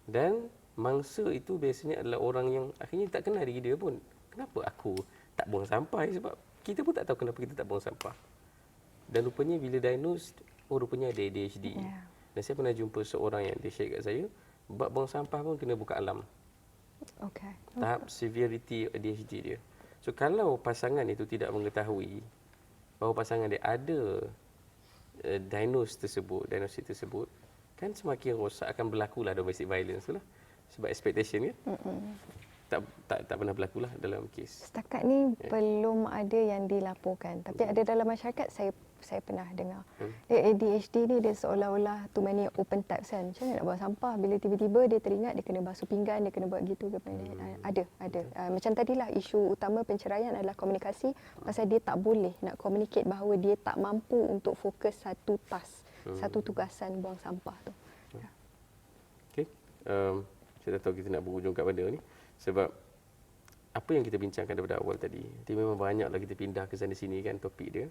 Dan mangsa itu biasanya adalah orang yang akhirnya tak kenal diri dia pun. Kenapa aku tak buang sampah? Sebab kita pun tak tahu kenapa kita tak buang sampah. Dan rupanya bila diagnosed, rupanya ada ADHD. Yeah. Dan saya pernah jumpa seorang yang dia share kat saya, bab buang sampah pun kena buka alam. Okay. Tahap severity ADHD dia. So kalau pasangan itu tidak mengetahui bahawa pasangan dia ada diagnosis tersebut, kan semakin rosak akan berlakulah domestic violence tu lah. Sebab expectation kan. Tak pernah berlaku lah dalam kes. Setakat ni belum ada yang dilaporkan. Tapi ada dalam masyarakat saya pernah dengar. Dia ADHD ni dia seolah-olah too many open tabs kan. Macam mana nak buang sampah bila tiba-tiba dia teringat dia kena basuh pinggan, dia kena buat gitu ke. Ada. Macam tadilah isu utama penceraian adalah komunikasi, pasal dia tak boleh nak communicate bahawa dia tak mampu untuk fokus satu task, satu tugasan buang sampah tu. Okey. Saya dah tahu kita nak berhujung kat benda ni. Sebab apa yang kita bincangkan daripada awal tadi, memang banyaklah kita pindah ke sana sini kan topik dia.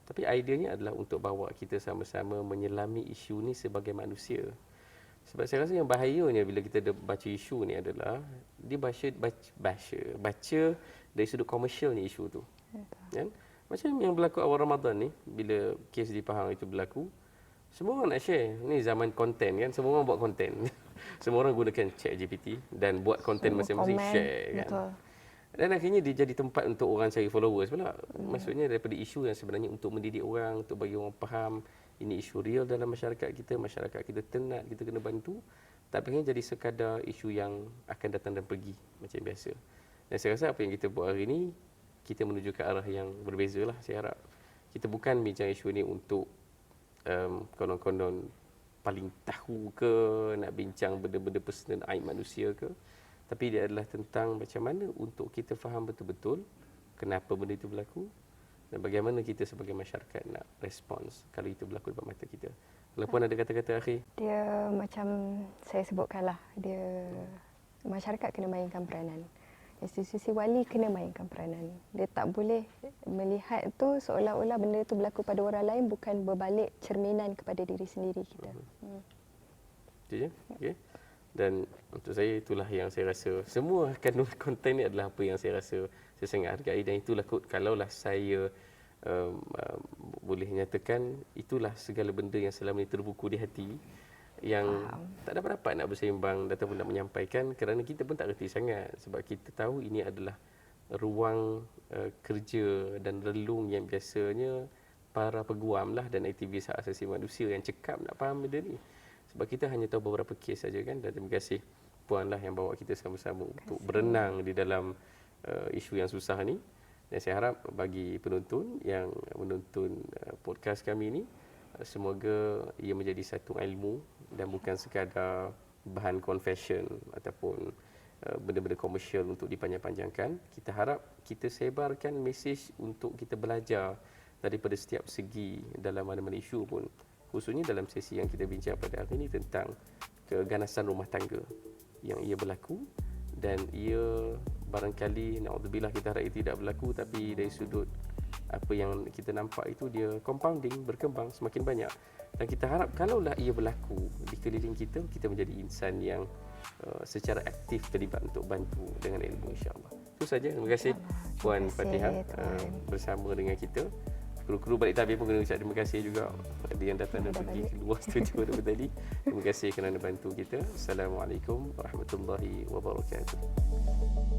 Tapi ideanya adalah untuk bawa kita sama-sama menyelami isu ni sebagai manusia. Sebab saya rasa yang bahayanya bila kita baca isu ni adalah dia baca dari sudut komersial ni isu tu. Kan? Macam yang berlaku awal Ramadan ni, bila kes di Pahang itu berlaku, semua orang nak share. Ni zaman konten kan, semua orang buat konten. Semua orang gunakan ChatGPT dan buat konten masing-masing share kan. Betul. Dan akhirnya dia jadi tempat untuk orang cari followers pula. Maksudnya daripada isu yang sebenarnya untuk mendidik orang, untuk bagi orang faham ini isu real dalam masyarakat kita tenat, kita kena bantu. Tapi akhirnya jadi sekadar isu yang akan datang dan pergi macam biasa. Dan saya rasa apa yang kita buat hari ini, kita menuju ke arah yang berbeza lah saya harap. Kita bukan bincang isu ini untuk konon-konon paling tahu ke, nak bincang benda-benda personal aib manusia ke. Tapi dia adalah tentang macam mana untuk kita faham betul-betul kenapa benda itu berlaku dan bagaimana kita sebagai masyarakat nak respons kalau itu berlaku depan mata kita. Walaupun ada kata-kata akhir. Dia macam saya sebutkanlah, dia masyarakat kena mainkan peranan. Institusi wali kena mainkan peranan. Dia tak boleh melihat tu seolah-olah benda itu berlaku pada orang lain, bukan berbalik cerminan kepada diri sendiri kita. Itu je. Okay. Dan untuk saya itulah yang saya rasa semua kandungan konten ni adalah apa yang saya rasa saya sangat hargai, dan itulah kalaulah saya boleh nyatakan itulah segala benda yang selama ini terbuku di hati yang tak dapat nak bersembang ataupun nak menyampaikan kerana kita pun tak reti sangat, sebab kita tahu ini adalah ruang kerja dan relung yang biasanya para peguam lah dan aktivis hak asasi manusia yang cekap nak faham benda ni. Sebab kita hanya tahu beberapa kes saja kan. Dan terima kasih Puan lah yang bawa kita sama-sama untuk berenang di dalam isu yang susah ni. Dan saya harap bagi penonton yang menonton podcast kami ni, semoga ia menjadi satu ilmu dan bukan sekadar bahan confession ataupun benda-benda komersial untuk dipanjang-panjangkan. Kita harap kita sebarkan mesej untuk kita belajar daripada setiap segi dalam mana-mana isu pun. Khususnya dalam sesi yang kita bincang pada hari ini tentang keganasan rumah tangga yang ia berlaku, dan ia barangkali naudzubillah kita harap ia tidak berlaku, tapi dari sudut apa yang kita nampak itu dia compounding, berkembang semakin banyak. Dan kita harap kalaulah ia berlaku di keliling kita, kita menjadi insan yang secara aktif terlibat untuk bantu dengan ilmu, insya-Allah. Itu saja. Terima kasih Puan Fatihah bersama dengan kita kru-kru balik tabir pun kena ucap terima kasih juga kepada yang datang dan Dah pergi balik. keluar studio daripada tadi. Terima kasih kerana bantu kita. Assalamualaikum warahmatullahi wabarakatuh.